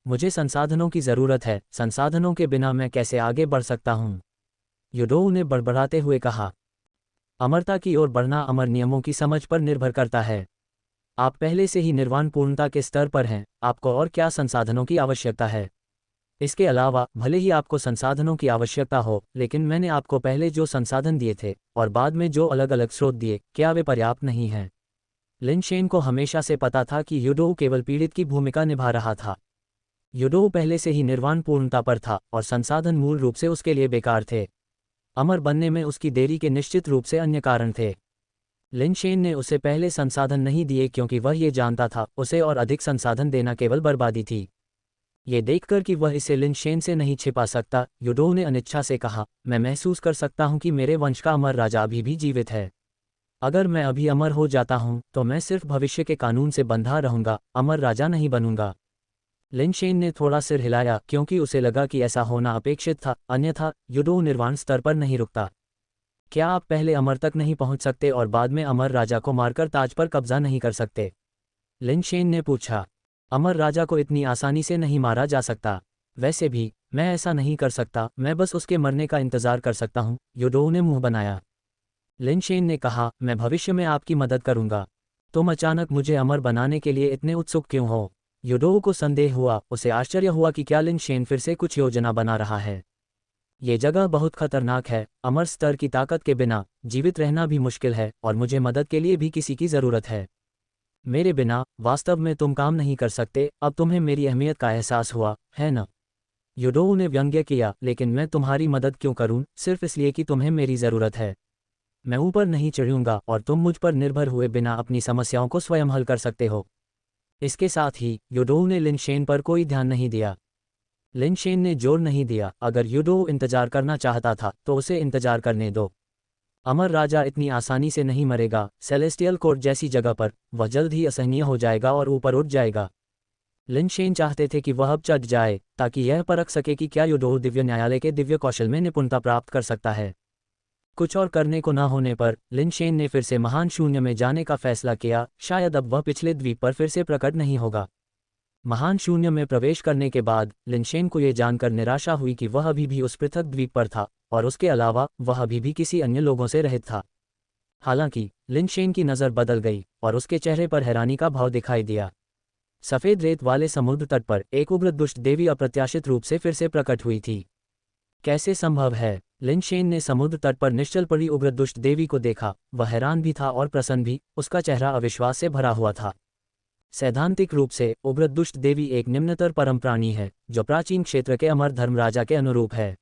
Speaker 1: मुझे संसाधनों की ज़रूरत है। संसाधनों के बिना मैं कैसे आगे बढ़ सकता हूँ? यूडोऊ ने बड़बड़ाते हुए कहा। अमरता की ओर बढ़ना अमर नियमों की समझ पर निर्भर करता है। आप पहले से ही निर्वाण पूर्णता के स्तर पर हैं। आपको और क्या संसाधनों की आवश्यकता है? इसके अलावा भले ही आपको संसाधनों की आवश्यकता हो, लेकिन मैंने आपको पहले जो संसाधन दिए थे और बाद में जो अलग अलग स्रोत दिए, क्या वे पर्याप्त नहीं हैं? लिनशेन को हमेशा से पता था कि यूडोऊ केवल पीड़ित की भूमिका निभा रहा था। यूडोऊ पहले से ही निर्वाण पूर्णता पर था और संसाधन मूल रूप से उसके लिए बेकार थे। अमर बनने में उसकी देरी के निश्चित रूप से अन्य कारण थे। लिनशेन ने उसे पहले संसाधन नहीं दिए क्योंकि वह ये जानता था उसे और अधिक संसाधन देना केवल बर्बादी थी। ये देखकर कि वह इसे लिनशेन से नहीं छिपा सकता, यूडोऊ ने अनिच्छा से कहा, मैं महसूस कर सकता हूँ कि मेरे वंश का अमर राजा अभी भी जीवित है। अगर मैं अभी अमर हो जाता हूँ तो मैं सिर्फ भविष्य के कानून से बंधा रहूंगा, अमर राजा नहीं बनूंगा। लिनशेन ने थोड़ा सिर हिलाया क्योंकि उसे लगा कि ऐसा होना अपेक्षित था, अन्यथा यूडोऊ निर्वाण स्तर पर नहीं रुकता। क्या आप पहले अमर तक नहीं पहुंच सकते और बाद में अमर राजा को मारकर ताज पर कब्जा नहीं कर सकते? लिन शेन ने पूछा। अमर राजा को इतनी आसानी से नहीं मारा जा सकता। वैसे भी मैं ऐसा नहीं कर सकता, मैं बस उसके मरने का इंतजार कर सकता हूँ, योडोऊ ने मुंह बनाया। लिन शेन ने कहा, मैं भविष्य में आपकी मदद करूंगा। तुम अचानक मुझे अमर बनाने के लिए इतने उत्सुक क्यों हो? योडोऊ को संदेह हुआ, उसे आश्चर्य हुआ कि क्या लिन शेन फिर से कुछ योजना बना रहा है। ये जगह बहुत खतरनाक है, अमर स्तर की ताकत के बिना जीवित रहना भी मुश्किल है और मुझे मदद के लिए भी किसी की ज़रूरत है। मेरे बिना वास्तव में तुम काम नहीं कर सकते, अब तुम्हें मेरी अहमियत का एहसास हुआ, है न? योडोऊ ने व्यंग्य किया, लेकिन मैं तुम्हारी मदद क्यों करूं, सिर्फ इसलिए कि तुम्हें मेरी ज़रूरत है। मैं ऊपर नहीं चढ़ूंगा और तुम मुझ पर निर्भर हुए बिना अपनी समस्याओं को स्वयं हल कर सकते हो। इसके साथ ही योडोऊ ने लिन शेन पर कोई ध्यान नहीं दिया। लिन शेन ने जोर नहीं दिया, अगर योडोऊ इंतजार करना चाहता था तो उसे इंतजार करने दो। अमर राजा इतनी आसानी से नहीं मरेगा, सेलेस्टियल कोर्ट जैसी जगह पर वह जल्द ही असहनीय हो जाएगा और ऊपर उठ जाएगा। लिन शेन चाहते थे कि वह अब चढ़ जाए ताकि यह परख सके कि क्या योडोऊ दिव्य न्यायालय के दिव्य कौशल में निपुणता प्राप्त कर सकता है। कुछ और करने को न होने पर लिन शेन ने फिर से महान शून्य में जाने का फैसला किया, शायद अब वह पिछले द्वीप पर फिर से प्रकट नहीं होगा। महान शून्य में प्रवेश करने के बाद लिन शेन को यह जानकर निराशा हुई कि वह अभी भी उस पृथक द्वीप पर था और उसके अलावा वह अभी भी किसी अन्य लोगों से रहित था। हालांकि लिन शेन की नज़र बदल गई और उसके चेहरे पर हैरानी का भाव दिखाई दिया। सफ़ेद रेत वाले समुद्र तट पर एक उग्र दुष्ट देवी अप्रत्याशित रूप से फिर से प्रकट हुई थी। कैसे संभव है? लिन शेन ने समुद्र तट पर निश्चल पड़ी उग्र दुष्ट देवी को देखा, वह हैरान भी था और प्रसन्न भी, उसका चेहरा अविश्वास से भरा हुआ था। सैद्धांतिक रूप से उग्र दुष्ट देवी एक निम्नतर परम प्राणी है जो प्राचीन क्षेत्र के अमर धर्मराजा के अनुरूप है।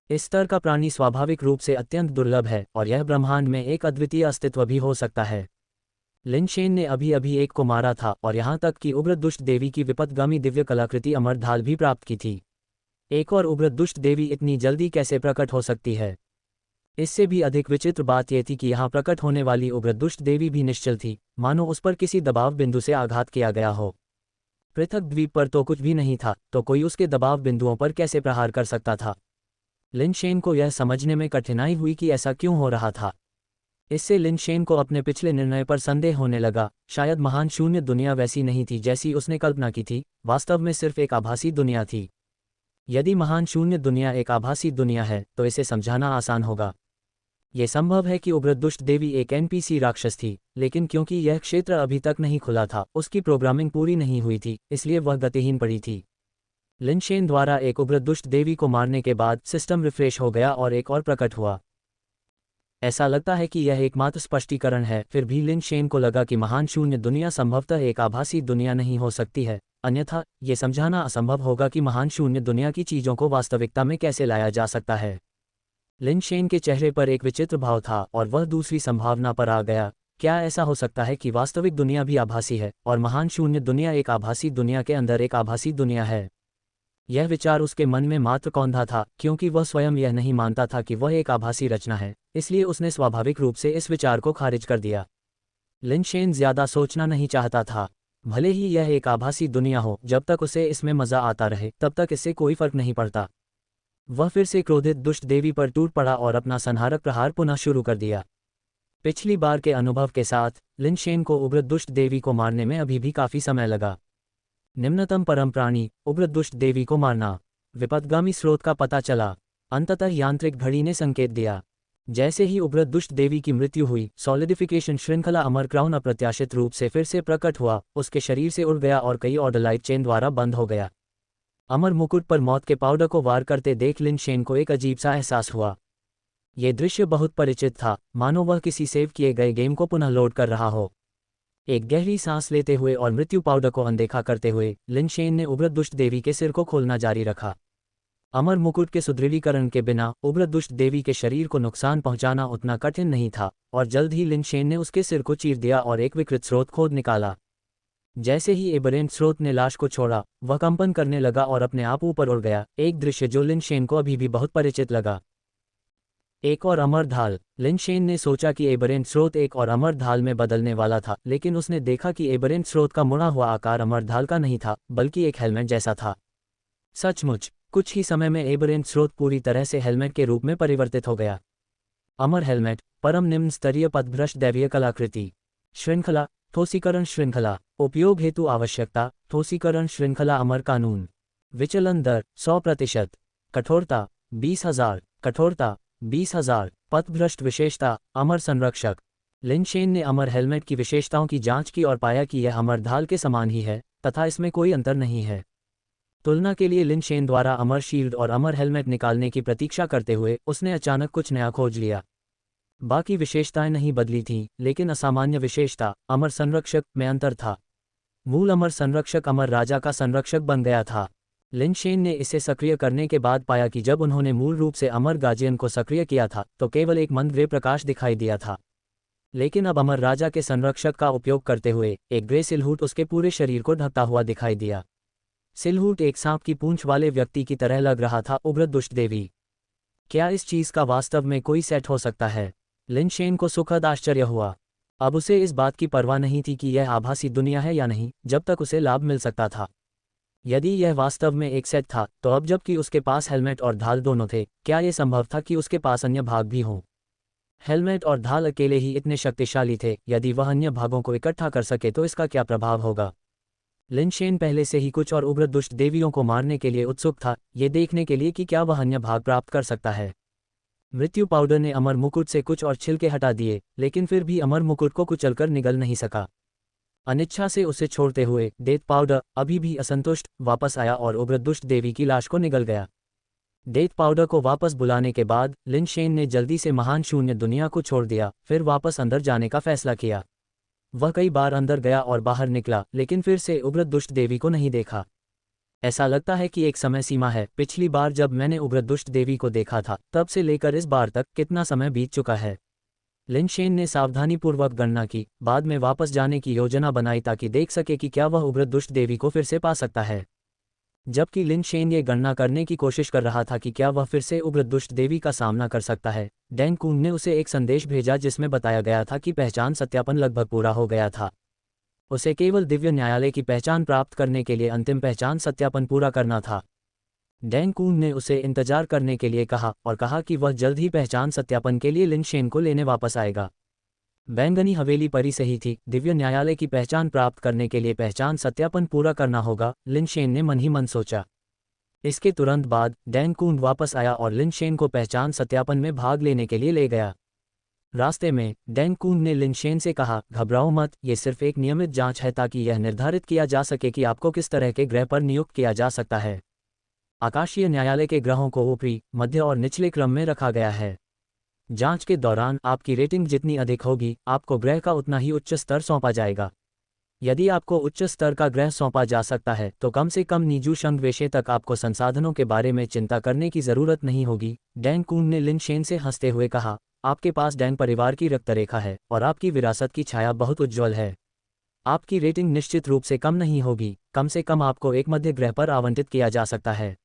Speaker 1: इस स्तर का प्राणी स्वाभाविक रूप से अत्यंत दुर्लभ है और यह ब्रह्मांड में एक अद्वितीय अस्तित्व भी हो सकता है। लिन शेन ने अभी अभी एक को मारा था और यहाँ तक कि उग्र दुष्ट देवी की विपत्तगामी दिव्य कलाकृति अमर ढाल भी प्राप्त की थी। एक और उग्र दुष्ट देवी इतनी जल्दी कैसे प्रकट हो सकती है? इससे भी अधिक विचित्र बात यह थी कि यहाँ प्रकट होने वाली उग्र दुष्ट देवी भी निश्चल थी, मानो उस पर किसी दबाव बिंदु से आघात किया गया हो। पृथक द्वीप पर तो कुछ भी नहीं था, तो कोई उसके दबाव बिंदुओं पर कैसे प्रहार कर सकता था? लिन शेन को यह समझने में कठिनाई हुई कि ऐसा क्यों हो रहा था। इससे लिन शेन को अपने पिछले निर्णय पर संदेह होने लगा, शायद महान शून्य दुनिया वैसी नहीं थी जैसी उसने कल्पना की थी, वास्तव में सिर्फ एक आभासी दुनिया थी। यदि महान शून्य दुनिया एक आभासी दुनिया है तो इसे समझाना आसान होगा। यह संभव है कि उग्र दुष्ट देवी एक एनपीसी राक्षस थी, लेकिन क्योंकि यह क्षेत्र अभी तक नहीं खुला था, उसकी प्रोग्रामिंग पूरी नहीं हुई थी, इसलिए वह गतिहीन पड़ी थी। लिन शेन द्वारा एक उग्र दुष्ट देवी को मारने के बाद सिस्टम रिफ्रेश हो गया और एक और प्रकट हुआ। ऐसा लगता है कि यह एकमात्र स्पष्टीकरण है, फिर भी लिन शेन को लगा कि महान शून्य दुनिया संभवतः एक आभासी दुनिया नहीं हो सकती है, अन्यथा ये समझाना असंभव होगा कि महान शून्य दुनिया की चीज़ों को वास्तविकता में कैसे लाया जा सकता है। लिन शेन के चेहरे पर एक विचित्र भाव था और वह दूसरी संभावना पर आ गया, क्या ऐसा हो सकता है कि वास्तविक दुनिया भी आभासी है और महान शून्य दुनिया एक आभासी दुनिया के अंदर एक आभासी दुनिया है? यह विचार उसके मन में मात्र कौंधा था, क्योंकि वह स्वयं यह नहीं मानता था कि वह एक आभासी रचना है, इसलिए उसने स्वाभाविक रूप से इस विचार को खारिज कर दिया। लिन शेन ज्यादा सोचना नहीं चाहता था। भले ही यह एक आभासी दुनिया हो, जब तक उसे इसमें मजा आता रहे तब तक इससे कोई फर्क नहीं पड़ता। वह फिर से क्रोधित दुष्ट देवी पर टूट पड़ा और अपना संहारक प्रहार पुनः शुरू कर दिया। पिछली बार के अनुभव के साथ लिन शेन को उग्र दुष्ट देवी को मारने में अभी भी काफी समय लगा। निम्नतम परम प्राणी उग्र दुष्ट देवी को मारना, विपत्तगामी स्रोत का पता चला, अंततः यांत्रिक घड़ी ने संकेत दिया। जैसे ही उग्र दुष्ट देवी की मृत्यु हुई, सॉलिडिफिकेशन श्रृंखला अमर क्राउन अप्रत्याशित रूप से फिर से प्रकट हुआ, उसके शरीर से उड़ गया और कई ऑर्डर लाइट चेन द्वारा बंद हो गया। अमर मुकुट पर मौत के पाउडर को वार करते देख लिन शेन को एक अजीब सा एहसास हुआ। यह दृश्य बहुत परिचित था, मानो वह किसी सेव किए गए गेम को पुनः लोड कर रहा हो। एक गहरी सांस लेते हुए और मृत्यु पाउडर को अनदेखा करते हुए लिन शेन ने उग्र दुष्ट देवी के सिर को खोलना जारी रखा। अमर मुकुट के सुदृढ़ीकरण के बिना उग्र दुष्ट देवी के शरीर को नुकसान पहुंचाना उतना कठिन नहीं था और जल्द ही लिन शेन ने उसके सिर को चीर दिया और एक विकृत स्रोत खोद निकाला। जैसे ही एबरेंट स्रोत ने लाश को छोड़ा, वह कंपन करने लगा और अपने आप ऊपर उड़ गया, एक दृश्य जो लिन शेन को अभी भी बहुत परिचित लगा। एक और अमर ढाल। लिन शेन ने सोचा कि एबरेंट स्रोत एक और अमर ढाल में बदलने वाला था, लेकिन उसने देखा कि एबरेंट स्रोत का मुड़ा हुआ आकार अमर ढाल का नहीं था, बल्कि एक हेलमेट जैसा था। सचमुच कुछ ही समय में एबरेंट स्रोत पूरी तरह से हेलमेट के रूप में परिवर्तित हो गया। अमर हेलमेट, परम निम्न स्तरीय पथभ्रष्ट दैवीय कलाकृति। श्रृंखला, ठोसीकरण श्रृंखला। उपयोग हेतु आवश्यकता, ठोसीकरण श्रृंखला अमर कानून। विचलन दर 100%। कठोरता 20,000। कठोरता 20,000। पथभ्रष्ट विशेषता, अमर संरक्षक। लिनशेन ने अमर हेलमेट की विशेषताओं की जांच की और पाया कि यह अमर ढाल के समान ही है तथा इसमें कोई अंतर नहीं है। तुलना के लिए लिनशेन द्वारा अमर शील्ड और अमर हेलमेट निकालने की प्रतीक्षा करते हुए उसने अचानक कुछ नया खोज लिया। बाकी विशेषताएं नहीं बदली थीं, लेकिन असामान्य विशेषता, अमर संरक्षक, में अंतर था। मूल अमर संरक्षक अमर राजा का संरक्षक बन गया था। लिनशेन ने इसे सक्रिय करने के बाद पाया कि जब उन्होंने मूल रूप से अमर गार्जियन को सक्रिय किया था तो केवल एक मंद ग्रे प्रकाश दिखाई दिया था, लेकिन अब अमर राजा के संरक्षक का उपयोग करते हुए एक ग्रे सिलहूट उसके पूरे शरीर को ढकता हुआ दिखाई दिया। सिलहूट एक सांप की पूंछ वाले व्यक्ति की तरह लग रहा था। उग्र दुष्ट देवी, क्या इस चीज का वास्तव में कोई सेट हो सकता है? लिनशेन को सुखद आश्चर्य हुआ। अब उसे इस बात की परवाह नहीं थी कि यह आभासी दुनिया है या नहीं, जब तक उसे लाभ मिल सकता था। यदि यह वास्तव में एक सेट था, तो अब जबकि उसके पास हेलमेट और ढाल दोनों थे, क्या यह संभव था कि उसके पास अन्य भाग भी हों? हेलमेट और ढाल अकेले ही इतने शक्तिशाली थे, यदि वह अन्य भागों को इकट्ठा कर सके तो इसका क्या प्रभाव होगा? लिनशेन पहले से ही कुछ और उग्र दुष्ट देवियों को मारने के लिए उत्सुक था, ये देखने के लिए कि क्या वह अन्य भाग प्राप्त कर सकता है। मृत्यु पाउडर ने अमर मुकुट से कुछ और छिलके हटा दिए, लेकिन फिर भी अमर मुकुट को कुचलकर निगल नहीं सका। अनिच्छा से उसे छोड़ते हुए डेथ पाउडर, अभी भी असंतुष्ट, वापस आया और उग्र दुष्ट देवी की लाश को निगल गया। डेथ पाउडर को वापस बुलाने के बाद लिनशेन ने जल्दी से महान शून्य दुनिया को छोड़ दिया, फिर वापस अंदर जाने का फैसला किया। वह कई बार अंदर गया और बाहर निकला, लेकिन फिर से उग्र दुष्ट देवी को नहीं देखा। ऐसा लगता है कि एक समय सीमा है। पिछली बार जब मैंने उग्र दुष्ट देवी को देखा था, तब से लेकर इस बार तक कितना समय बीत चुका है? लिनशेन ने सावधानीपूर्वक गणना की, बाद में वापस जाने की योजना बनाई ताकि देख सके कि क्या वह उग्र दुष्ट देवी को फिर से पा सकता है। जबकि लिनशेन ये गणना करने की कोशिश कर रहा था कि क्या वह फिर से उग्र दुष्ट देवी का सामना कर सकता है, डैंग कून ने उसे एक संदेश भेजा जिसमें बताया गया था कि पहचान सत्यापन लगभग पूरा हो गया था। उसे केवल दिव्य न्यायालय की पहचान प्राप्त करने के लिए अंतिम पहचान सत्यापन पूरा करना था। डैंग कून ने उसे इंतजार करने के लिए कहा और कहा कि वह जल्द ही पहचान सत्यापन के लिए लिनशेन को लेने वापस आएगा। बैंगनी हवेली परी सही थी, दिव्य न्यायालय की पहचान प्राप्त करने के लिए पहचान सत्यापन पूरा करना होगा, लिनशेन ने मन ही मन सोचा। इसके तुरंत बाद डैंग कून वापस आया और लिनशेन को पहचान सत्यापन में भाग लेने के लिए ले गया। रास्ते में डैंग कून ने लिनशेन से कहा, घबराओ मत, ये सिर्फ एक नियमित जांच है ताकि यह निर्धारित किया जा सके कि आपको किस तरह के ग्रह पर नियुक्त किया जा सकता है। आकाशीय न्यायालय के ग्रहों को ऊपरी, मध्य और निचले क्रम में रखा गया है। जांच के दौरान आपकी रेटिंग जितनी अधिक होगी, आपको ग्रह का उतना ही उच्च स्तर सौंपा जाएगा। यदि आपको उच्च स्तर का ग्रह सौंपा जा सकता है तो कम से कम नीजू शंखवेशे तक आपको संसाधनों के बारे में चिंता करने की जरूरत नहीं होगी। डैंग कून ने लिनशेन से हंसते हुए कहा, आपके पास डैंग परिवार की रक्तरेखा है और आपकी विरासत की छाया बहुत उज्ज्वल है। आपकी रेटिंग निश्चित रूप से कम नहीं होगी, कम से कम आपको एक मध्य ग्रह पर आवंटित किया जा सकता है।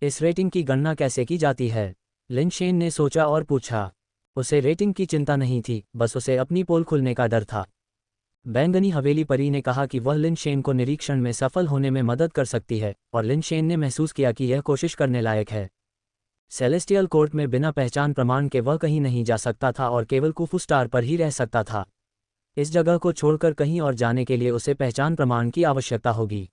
Speaker 1: इस रेटिंग की गणना कैसे की जाती है? लिनशेन ने सोचा और पूछा। उसे रेटिंग की चिंता नहीं थी, बस उसे अपनी पोल खुलने का डर था। बैंगनी हवेली परी ने कहा कि वह लिनशेन को निरीक्षण में सफल होने में मदद कर सकती है, और लिनशेन ने महसूस किया कि यह कोशिश करने लायक है। सेलेस्टियल कोर्ट में बिना पहचान प्रमाण के वह कहीं नहीं जा सकता था और केवल कुफू स्टार पर ही रह सकता था। इस जगह को छोड़कर कहीं और जाने के लिए उसे पहचान प्रमाण की आवश्यकता होगी।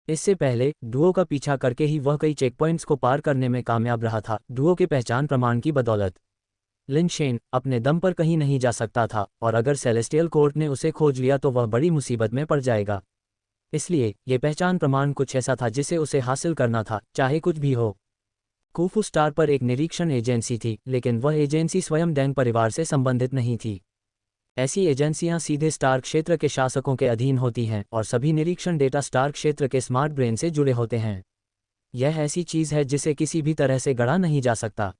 Speaker 1: इससे पहले डुओ का पीछा करके ही वह कई चेकपॉइंट्स को पार करने में कामयाब रहा था, डुओ के पहचान प्रमाण की बदौलत। लिनशेन अपने दम पर कहीं नहीं जा सकता था, और अगर सेलेस्टियल कोर्ट ने उसे खोज लिया तो वह बड़ी मुसीबत में पड़ जाएगा। इसलिए ये पहचान प्रमाण कुछ ऐसा था जिसे उसे हासिल करना था, चाहे कुछ भी हो। कुफू स्टार पर एक निरीक्षण एजेंसी थी, लेकिन वह एजेंसी स्वयं डैंग परिवार से संबंधित नहीं थी। ऐसी एजेंसियां सीधे स्टार क्षेत्र के शासकों के अधीन होती हैं और सभी निरीक्षण डेटा स्टार क्षेत्र के स्मार्ट ब्रेन से जुड़े होते हैं। यह ऐसी चीज है जिसे किसी भी तरह से गढ़ा नहीं जा सकता।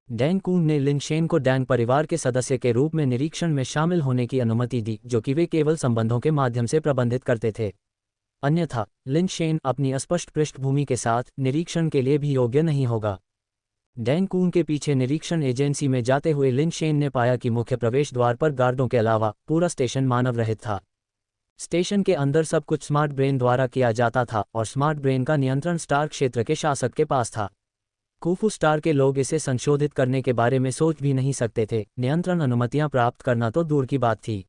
Speaker 1: डैंग कून ने लिनशेन को डैंग परिवार के सदस्य के रूप में निरीक्षण में शामिल होने की अनुमति दी, जो कि वे केवल संबंधों के माध्यम से प्रबंधित करते थे। अन्यथा लिनशेन अपनी अस्पष्ट पृष्ठभूमि के साथ निरीक्षण के लिए भी योग्य नहीं होगा। डैंग कून के पीछे निरीक्षण एजेंसी में जाते हुए लिनशेन ने पाया कि मुख्य प्रवेश द्वार पर गार्डों के अलावा पूरा स्टेशन मानव रहित था। स्टेशन के अंदर सब कुछ स्मार्ट ब्रेन द्वारा किया जाता था और स्मार्ट ब्रेन का नियंत्रण स्टार क्षेत्र के शासक के पास था। कूफू स्टार के लोग इसे संशोधित करने के बारे में सोच भी नहीं सकते थे, नियंत्रण अनुमतियां प्राप्त करना तो दूर की बात थी।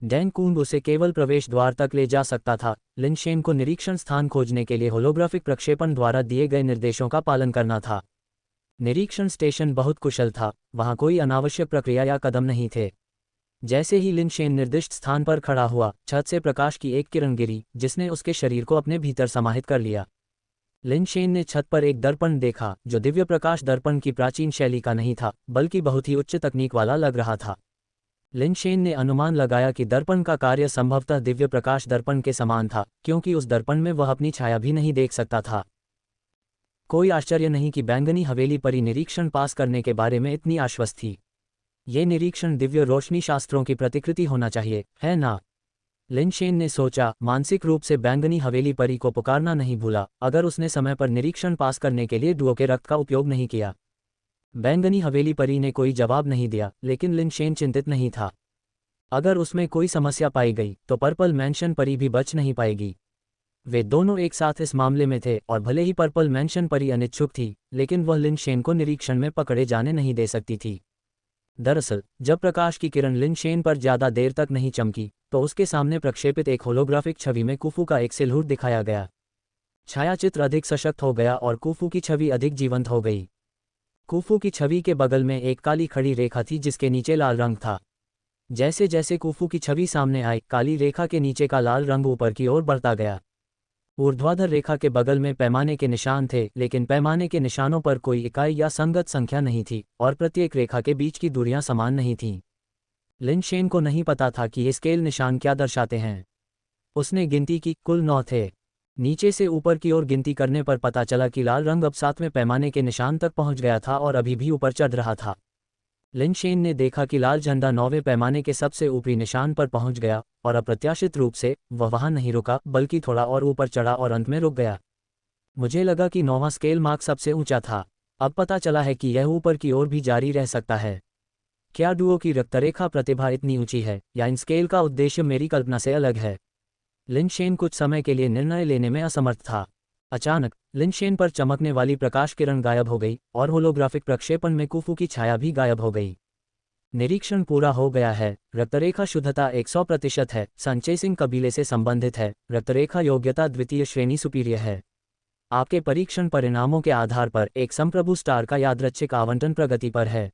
Speaker 1: डैन कून उसे केवल प्रवेश द्वार तक ले जा सकता था। लिन शेन को निरीक्षण स्थान खोजने के लिए होलोग्राफिक प्रक्षेपण द्वारा दिए गए निर्देशों का पालन करना था। निरीक्षण स्टेशन बहुत कुशल था, वहां कोई अनावश्यक प्रक्रिया या कदम नहीं थे। जैसे ही लिन शेन निर्दिष्ट स्थान पर खड़ा हुआ, छत से प्रकाश की एक किरण गिरी, जिसने उसके शरीर को अपने भीतर समाहित कर लिया। लिन शेन ने छत पर एक दर्पण देखा, जो दिव्य प्रकाश दर्पण की प्राचीन शैली का नहीं था, बल्कि बहुत ही उच्च तकनीक वाला लग रहा था। लिन शेन ने अनुमान लगाया कि दर्पण का कार्य संभवतः दिव्य प्रकाश दर्पण के समान था, क्योंकि उस दर्पण में वह अपनी छाया भी नहीं देख सकता था। कोई आश्चर्य नहीं कि बैंगनी हवेली परी निरीक्षण पास करने के बारे में इतनी आश्वस्त थी। ये निरीक्षण दिव्य रोशनी शास्त्रों की प्रतिकृति होना चाहिए, है ना? लिन शेन ने सोचा, मानसिक रूप से बैंगनी हवेली परी को पुकारना नहीं भूला, अगर उसने समय पर निरीक्षण पास करने के लिए डुओ के रक्त का उपयोग नहीं किया। बैंगनी हवेली परी ने कोई जवाब नहीं दिया, लेकिन लिन शेन चिंतित नहीं था। अगर उसमें कोई समस्या पाई गई तो पर्पल मैंशन परी भी बच नहीं पाएगी। वे दोनों एक साथ इस मामले में थे, और भले ही पर्पल मैंशन परी अनिच्छुक थी, लेकिन वह लिन शेन को निरीक्षण में पकड़े जाने नहीं दे सकती थी। दरअसल, जब प्रकाश की किरण लिन शेन पर ज्यादा देर तक नहीं चमकी, तो उसके सामने प्रक्षेपित एक होलोग्राफिक छवि में कूफू का एक सिलहूट दिखाया गया। छायाचित्र अधिक सशक्त हो गया और कूफू की छवि अधिक जीवंत हो गई। कूफू की छवि के बगल में एक काली खड़ी रेखा थी, जिसके नीचे लाल रंग था। जैसे जैसे कूफू की छवि सामने आई, काली रेखा के नीचे का लाल रंग ऊपर की ओर बढ़ता गया। ऊर्ध्वाधर रेखा के बगल में पैमाने के निशान थे, लेकिन पैमाने के निशानों पर कोई इकाई या संगत संख्या नहीं थी, और प्रत्येक रेखा के बीच की दूरियां समान नहीं थीं। लिन शेन को नहीं पता था कि ये स्केल निशान क्या दर्शाते हैं। उसने गिनती की, कुल 9 थे। नीचे से ऊपर की ओर गिनती करने पर पता चला कि लाल रंग अब 7वें पैमाने के निशान तक पहुंच गया था और अभी भी ऊपर चढ़ रहा था। लिन शेन ने देखा कि लाल झंडा 9वें पैमाने के सबसे ऊपरी निशान पर पहुंच गया, और अप्रत्याशित रूप से वह वहां नहीं रुका, बल्कि थोड़ा और ऊपर चढ़ा और अंत में रुक गया। मुझे लगा कि 9वां स्केल मार्क सबसे ऊंचा था। अब पता चला है कि यह ऊपर की ओर भी जारी रह सकता है। क्या डुओ की रक्तरेखा प्रतिभा इतनी ऊंची है, या इन स्केल का उद्देश्य मेरी कल्पना से अलग है? लिन शेन कुछ समय के लिए निर्णय लेने में असमर्थ था। अचानक लिन शेन पर चमकने वाली प्रकाश किरण गायब हो गई, और होलोग्राफिक प्रक्षेपण में कूफू की छाया भी गायब हो गई। निरीक्षण पूरा हो गया है। रक्तरेखा शुद्धता 100% है, संचेसिंग कबीले से संबंधित है। रक्तरेखा योग्यता द्वितीय श्रेणी सुपीरियर है। आपके परीक्षण परिणामों के आधार पर एक संप्रभु स्टार का यादृच्छिक आवंटन प्रगति पर है।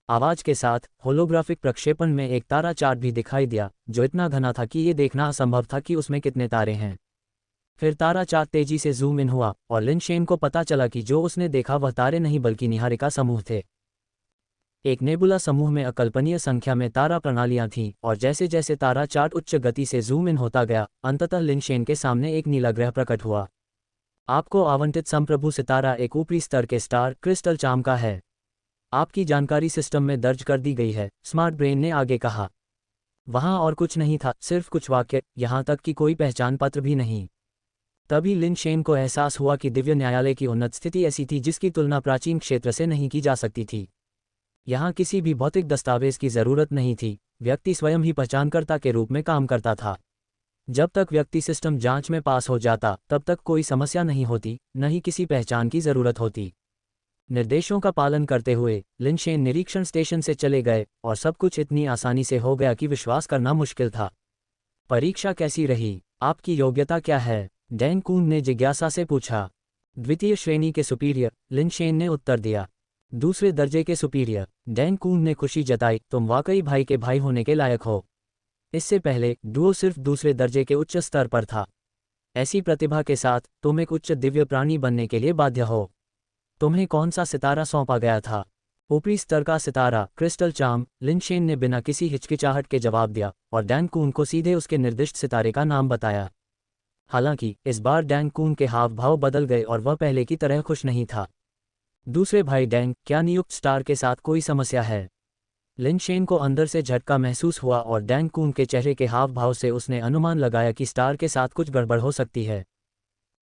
Speaker 1: आवाज के साथ होलोग्राफिक प्रक्षेपण में एक तारा चार्ट भी दिखाई दिया, जो इतना घना था कि ये देखना असंभव था कि उसमें कितने तारे हैं। फिर तारा चार्ट तेजी से जूम इन हुआ, और लिन शेन को पता चला कि जो उसने देखा वह तारे नहीं बल्कि निहारिका समूह थे। एक नेबुला समूह में अकल्पनीय संख्या में तारा प्रणालियां थीं, और जैसे जैसे तारा चार्ट उच्च गति से जूम इन होता गया, अंततः लिन शेन के सामने एक नीला ग्रह प्रकट हुआ। आपको आवंटित संप्रभु सितारा एक ऊपरी स्तर के स्टार क्रिस्टल चाम का है। आपकी जानकारी सिस्टम में दर्ज कर दी गई है, स्मार्ट ब्रेन ने आगे कहा। वहां और कुछ नहीं था, सिर्फ कुछ वाक्य, यहां तक कि कोई पहचान पत्र भी नहीं। तभी लिन शेन को एहसास हुआ कि दिव्य न्यायालय की उन्नत स्थिति ऐसी थी जिसकी तुलना प्राचीन क्षेत्र से नहीं की जा सकती थी। यहाँ किसी भी भौतिक दस्तावेज की जरूरत नहीं थी, व्यक्ति स्वयं ही पहचानकर्ता के रूप में काम करता था। जब तक व्यक्ति सिस्टम जांच में पास हो जाता, तब तक कोई समस्या नहीं होती, न ही किसी पहचान की जरूरत होती। निर्देशों का पालन करते हुए लिन शेन निरीक्षण स्टेशन से चले गए, और सब कुछ इतनी आसानी से हो गया कि विश्वास करना मुश्किल था। परीक्षा कैसी रही? आपकी योग्यता क्या है? डैन कून ने जिज्ञासा से पूछा। द्वितीय श्रेणी के सुपीरियर, लिन शेन ने उत्तर दिया। दूसरे दर्जे के सुपीरियर, डैन कून ने खुशी जताई। तुम वाकई भाई के भाई होने के लायक हो। इससे पहले डुओ सिर्फ दूसरे दर्जे के उच्च स्तर पर था। ऐसी प्रतिभा के साथ तुम एक उच्च दिव्य प्राणी बनने के लिए बाध्य हो। तुम्हें कौन सा सितारा सौंपा गया था? ऊपरी स्तर का सितारा क्रिस्टल चाम, लिन शेन ने बिना किसी हिचकिचाहट के जवाब दिया, और डैन कून को सीधे उसके निर्दिष्ट सितारे का नाम बताया। हालांकि इस बार डैन कून के हाव भाव बदल गए और वह पहले की तरह खुश नहीं था। दूसरे भाई डैंग, क्या नियुक्त स्टार के साथ कोई समस्या है? लिन शेन को अंदर से झटका महसूस हुआ, और डैंग कून के चेहरे के हाव भाव से उसने अनुमान लगाया कि स्टार के साथ कुछ गड़बड़ हो सकती है।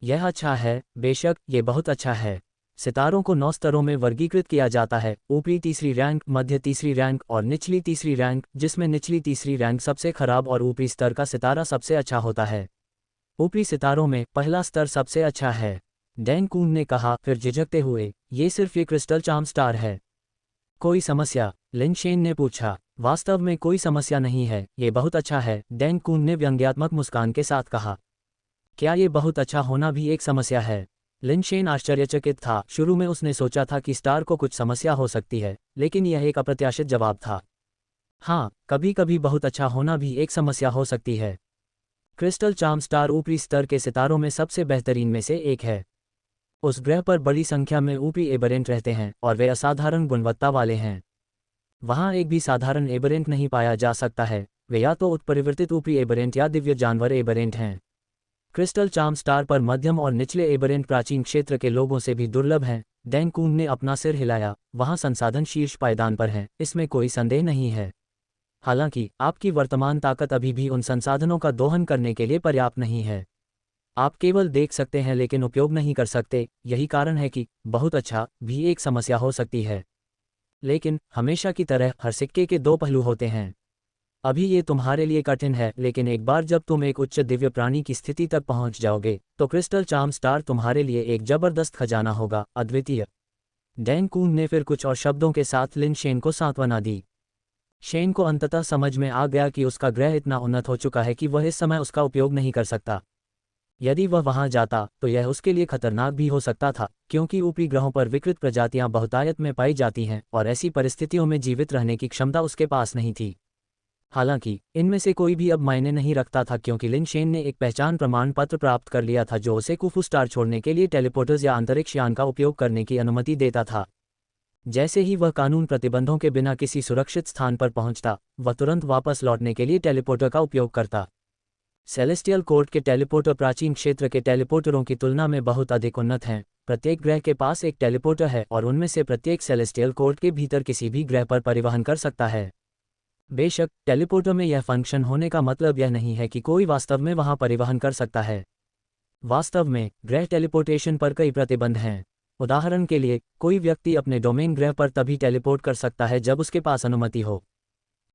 Speaker 1: यह अच्छा है, बेशक ये बहुत अच्छा है। सितारों को 9 स्तरों में वर्गीकृत किया जाता है, ऊपरी तीसरी रैंक, मध्य तीसरी रैंक और निचली तीसरी रैंक, जिसमें निचली तीसरी रैंक सबसे खराब और ऊपरी स्तर का सितारा सबसे अच्छा होता है। ऊपरी सितारों में पहला स्तर सबसे अच्छा है। डैंग कून ने कहा, फिर झिझकते हुए, ये सिर्फ ये क्रिस्टल चार्म स्टार है। कोई समस्या? लिन शेन ने पूछा। वास्तव में कोई समस्या नहीं है, ये बहुत अच्छा है, डैंग कून ने व्यंग्यात्मक मुस्कान के साथ कहा। क्या ये बहुत अच्छा होना भी एक समस्या है? लिन शेन आश्चर्यचकित था। शुरू में उसने सोचा था कि स्टार को कुछ समस्या हो सकती है, लेकिन यह एक अप्रत्याशित जवाब था। हाँ, कभी कभी बहुत अच्छा होना भी एक समस्या हो सकती है। क्रिस्टल चार्म स्टार ऊपरी स्तर के सितारों में सबसे बेहतरीन में से एक है। उस ग्रह पर बड़ी संख्या में ऊपरी एबेरेंट रहते हैं और वे असाधारण गुणवत्ता वाले हैं। वहाँ एक भी साधारण एबेरेंट नहीं पाया जा सकता है, वे या तो उत्परिवर्तित ऊपरी एबेरेंट या दिव्य जानवर एबेरेंट हैं। क्रिस्टल चार्म स्टार पर मध्यम और निचले एबेरेंट प्राचीन क्षेत्र के लोगों से भी दुर्लभ हैं। डैंग कून ने अपना सिर हिलाया। वहाँ संसाधन शीर्ष पायदान पर हैं, इसमें कोई संदेह नहीं है। हालांकि आपकी वर्तमान ताकत अभी भी उन संसाधनों का दोहन करने के लिए पर्याप्त नहीं है। आप केवल देख सकते हैं लेकिन उपयोग नहीं कर सकते। यही कारण है कि बहुत अच्छा भी एक समस्या हो सकती है। लेकिन हमेशा की तरह हर सिक्के के दो पहलू होते हैं। अभी ये तुम्हारे लिए कठिन है, लेकिन एक बार जब तुम एक उच्च दिव्य प्राणी की स्थिति तक पहुंच जाओगे तो क्रिस्टल चार्म स्टार तुम्हारे लिए एक जबरदस्त खजाना होगा, अद्वितीय। डैंग कून ने फिर कुछ और शब्दों के साथ लिन शेन को सांत्वना दी। शेन को अंततः समझ में आ गया कि उसका ग्रह इतना उन्नत हो चुका है कि वह इस समय उसका उपयोग नहीं कर सकता। यदि वह वहां जाता तो यह उसके लिए खतरनाक भी हो सकता था, क्योंकि ऊपरी ग्रहों पर विकृत प्रजातियां बहुतायत में पाई जाती हैं और ऐसी परिस्थितियों में जीवित रहने की क्षमता उसके पास नहीं थी। हालांकि इनमें से कोई भी अब मायने नहीं रखता था, क्योंकि लिन शेन ने एक पहचान प्रमाण पत्र प्राप्त कर लिया था जो उसे कुफू स्टार छोड़ने के लिए टेलीपोर्टर्स या अंतरिक्ष यान का उपयोग करने की अनुमति देता था। जैसे ही वह कानून प्रतिबंधों के बिना किसी सुरक्षित स्थान पर पहुंचता, वह तुरंत वापस लौटने के लिए टेलीपोर्टर का उपयोग करता। सेलेस्टियल कोर्ट के टेलीपोर्टर प्राचीन क्षेत्र के टेलीपोर्टरों की तुलना में बहुत अधिक उन्नत हैं। प्रत्येक ग्रह के पास एक टेलीपोर्टर है और उनमें से प्रत्येक सेलेस्टियल कोर्ट के भीतर किसी भी ग्रह पर परिवहन कर सकता है। बेशक टेलीपोर्टर में यह फंक्शन होने का मतलब यह नहीं है कि कोई वास्तव में वहां परिवहन कर सकता है। वास्तव में ग्रह टेलीपोर्टेशन पर कई प्रतिबंध हैं। उदाहरण के लिए, कोई व्यक्ति अपने डोमेन ग्रह पर तभी टेलीपोर्ट कर सकता है जब उसके पास अनुमति हो।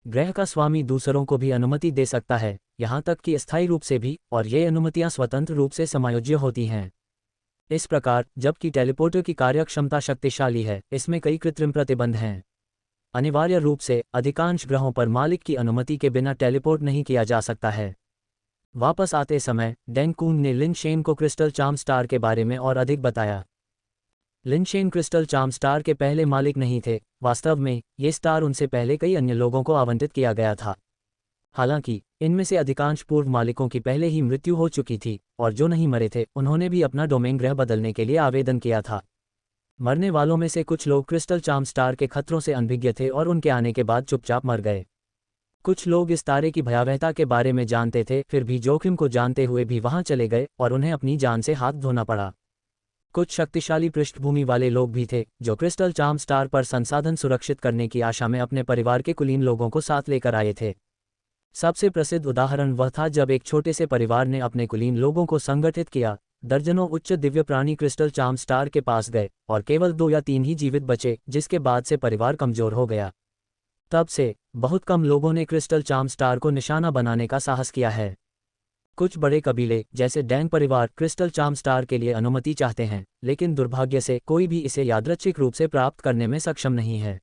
Speaker 1: ग्रह का स्वामी दूसरों को भी अनुमति दे सकता है, यहाँ तक कि अस्थायी रूप से भी, और ये अनुमतियाँ स्वतंत्र रूप से समायोज्य होती हैं। इस प्रकार, जबकि टेलीपोर्टर की कार्यक्षमता शक्तिशाली है, इसमें कई कृत्रिम प्रतिबंध हैं। अनिवार्य रूप से अधिकांश ग्रहों पर मालिक की अनुमति के बिना टेलीपोर्ट नहीं किया जा सकता है। वापस आते समय डैंग कून ने लिन शेन को क्रिस्टल चार्म स्टार के बारे में और अधिक बताया। Lin Shen crystal charm star के पहले मालिक नहीं थे। वास्तव में ये स्टार उनसे पहले कई अन्य लोगों को आवंटित किया गया था। हालांकि इनमें से अधिकांश पूर्व मालिकों की पहले ही मृत्यु हो चुकी थी, और जो नहीं मरे थे उन्होंने भी अपना डोमेन ग्रह बदलने के लिए आवेदन किया था। मरने वालों में से कुछ लोग क्रिस्टल चार्म स्टार के खतरों से अनभिज्ञ थे और उनके आने के बाद चुपचाप मर गए। कुछ लोग इस तारे की भयावहता के बारे में जानते थे, फिर भी जोखिम को जानते हुए भी वहां चले गए और उन्हें अपनी जान से हाथ धोना पड़ा। कुछ शक्तिशाली पृष्ठभूमि वाले लोग भी थे जो क्रिस्टल चार्म स्टार पर संसाधन सुरक्षित करने की आशा में अपने परिवार के कुलीन लोगों को साथ लेकर आए थे। सबसे प्रसिद्ध उदाहरण वह था जब एक छोटे से परिवार ने अपने कुलीन लोगों को संगठित किया। दर्जनों उच्च दिव्य प्राणी क्रिस्टल चार्म स्टार के पास गए और केवल 2 या 3 ही जीवित बचे, जिसके बाद से परिवार कमजोर हो गया। तब से बहुत कम लोगों ने क्रिस्टल चार्म स्टार को निशाना बनाने का साहस किया है। कुछ बड़े कबीले जैसे डैंग परिवार क्रिस्टल चार्म स्टार के लिए अनुमति चाहते हैं, लेकिन दुर्भाग्य से कोई भी इसे यादृच्छिक रूप से प्राप्त करने में सक्षम नहीं है।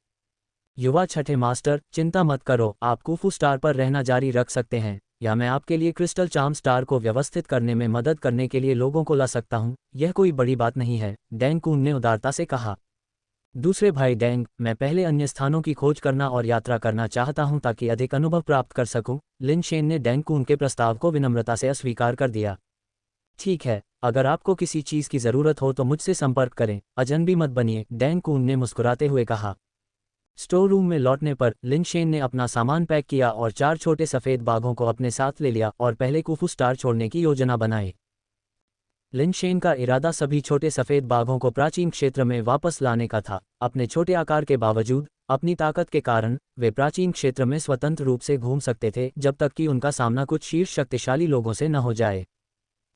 Speaker 1: युवा छठे मास्टर, चिंता मत करो, आप कुफू स्टार पर रहना जारी रख सकते हैं, या मैं आपके लिए क्रिस्टल चार्म स्टार को व्यवस्थित करने में मदद करने के लिए लोगों को ला सकता हूं। यह कोई बड़ी बात नहीं है, डैंग कून ने उदारता से कहा। दूसरे भाई डैंग, मैं पहले अन्य स्थानों की खोज करना और यात्रा करना चाहता हूं ताकि अधिक अनुभव प्राप्त कर सकूं। लिन शेन ने डैंग कून के प्रस्ताव को विनम्रता से अस्वीकार कर दिया। ठीक है, अगर आपको किसी चीज की जरूरत हो तो मुझसे संपर्क करें, अजनबी मत बनिए, डैंग कून ने मुस्कुराते हुए कहा। स्टोर रूम में लौटने पर लिन शेन ने अपना सामान पैक किया और 4 छोटे सफेद बाघों को अपने साथ ले लिया और पहले कुफू स्टार छोड़ने की योजना बनाई। लिन शेन का इरादा सभी छोटे सफेद बाघों को प्राचीन क्षेत्र में वापस लाने का था। अपने छोटे आकार के बावजूद, अपनी ताकत के कारण, वे प्राचीन क्षेत्र में स्वतंत्र रूप से घूम सकते थे जब तक कि उनका सामना कुछ शीर्ष शक्तिशाली लोगों से न हो जाए।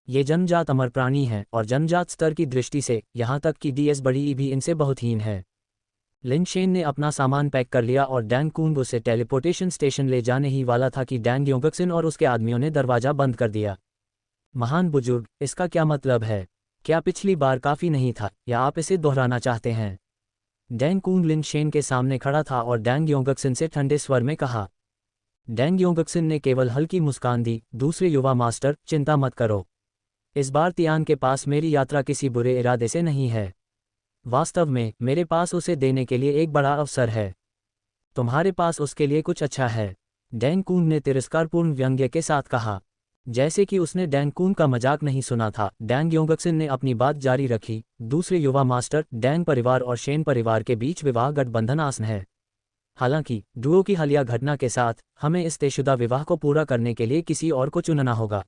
Speaker 1: ये जन्मजात अमर प्राणी हैं और जन्मजात स्तर की दृष्टि से यहाँ तक कि डीएस बड़ी ई भी इनसे बहुत हीन है। लिन शेन ने अपना सामान पैक कर लिया और डैंग कून उसे टेलीपोर्टेशन स्टेशन ले जाने ही वाला था कि डैंग योगक्सिन और उसके आदमियों ने दरवाजा बंद कर दिया। महान बुजुर्ग, इसका क्या मतलब है? क्या पिछली बार काफ़ी नहीं था या आप इसे दोहराना चाहते हैं? डैंग कून लिन शेन के सामने खड़ा था और डैंग योंगक्सिन से ठंडे स्वर में कहा। डैंग योंगक्सिन ने केवल हल्की मुस्कान दी। दूसरे युवा मास्टर, चिंता मत करो। इस बार तियान के पास मेरी यात्रा किसी बुरे इरादे से नहीं है। वास्तव में मेरे पास उसे देने के लिए एक बड़ा अवसर है। तुम्हारे पास उसके लिए कुछ अच्छा है? डैंग कून ने तिरस्कारपूर्ण व्यंग्य के साथ कहा। जैसे कि उसने डैंग कून का मजाक नहीं सुना था, डैंग योंगक्सिन ने अपनी बात जारी रखी। दूसरे युवा मास्टर, डैंग परिवार और शेन परिवार के बीच विवाह गठबंधन आसन है। हालांकि डुओ की हालिया घटना के साथ हमें इस तयशुदा विवाह को पूरा करने के लिए किसी और को चुनना होगा।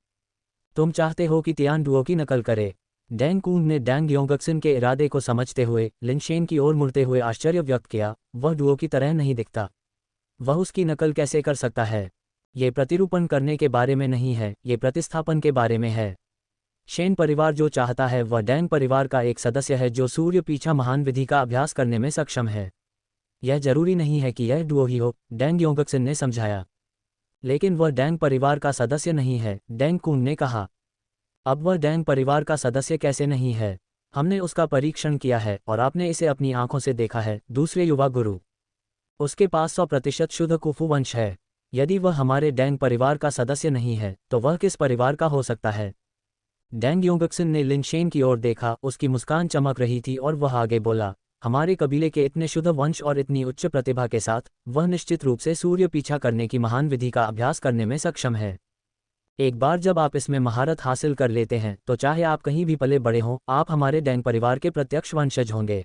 Speaker 1: तुम चाहते हो कि तियान डुओ की नकल करे? डैंग कून ने डैंग योंगक्सिन के इरादे को समझते हुए लिन शेन की ओर मुड़ते हुए आश्चर्य व्यक्त किया। वह डुओ की तरह नहीं दिखता। वह उसकी नकल कैसे कर सकता है? ये प्रतिरूपण करने के बारे में नहीं है, ये प्रतिस्थापन के बारे में है। शेन परिवार जो चाहता है वह डैंग परिवार का एक सदस्य है जो सूर्य पीछा महान विधि का अभ्यास करने में सक्षम है। यह जरूरी नहीं है कि यह डुओ ही हो, डैंग योंगक्सिन ने समझाया। लेकिन वह डैंग परिवार का सदस्य नहीं है, डैंग कून ने कहा। अब वह डैंग परिवार का सदस्य कैसे नहीं है? हमने उसका परीक्षण किया है और आपने इसे अपनी आंखों से देखा है। दूसरे युवा गुरु, उसके पास 100% शुद्ध कुफू वंश है। यदि वह हमारे डैंग परिवार का सदस्य नहीं है तो वह किस परिवार का हो सकता है? डैंग योंगक्सिन ने लिन शेन की ओर देखा। उसकी मुस्कान चमक रही थी और वह आगे बोला, हमारे कबीले के इतने शुद्ध वंश और इतनी उच्च प्रतिभा के साथ वह निश्चित रूप से सूर्य पीछा करने की महान विधि का अभ्यास करने में सक्षम है। एक बार जब आप इसमें महारत हासिल कर लेते हैं तो चाहे आप कहीं भी पले बड़े हों, आप हमारे डैंग परिवार के प्रत्यक्ष वंशज होंगे।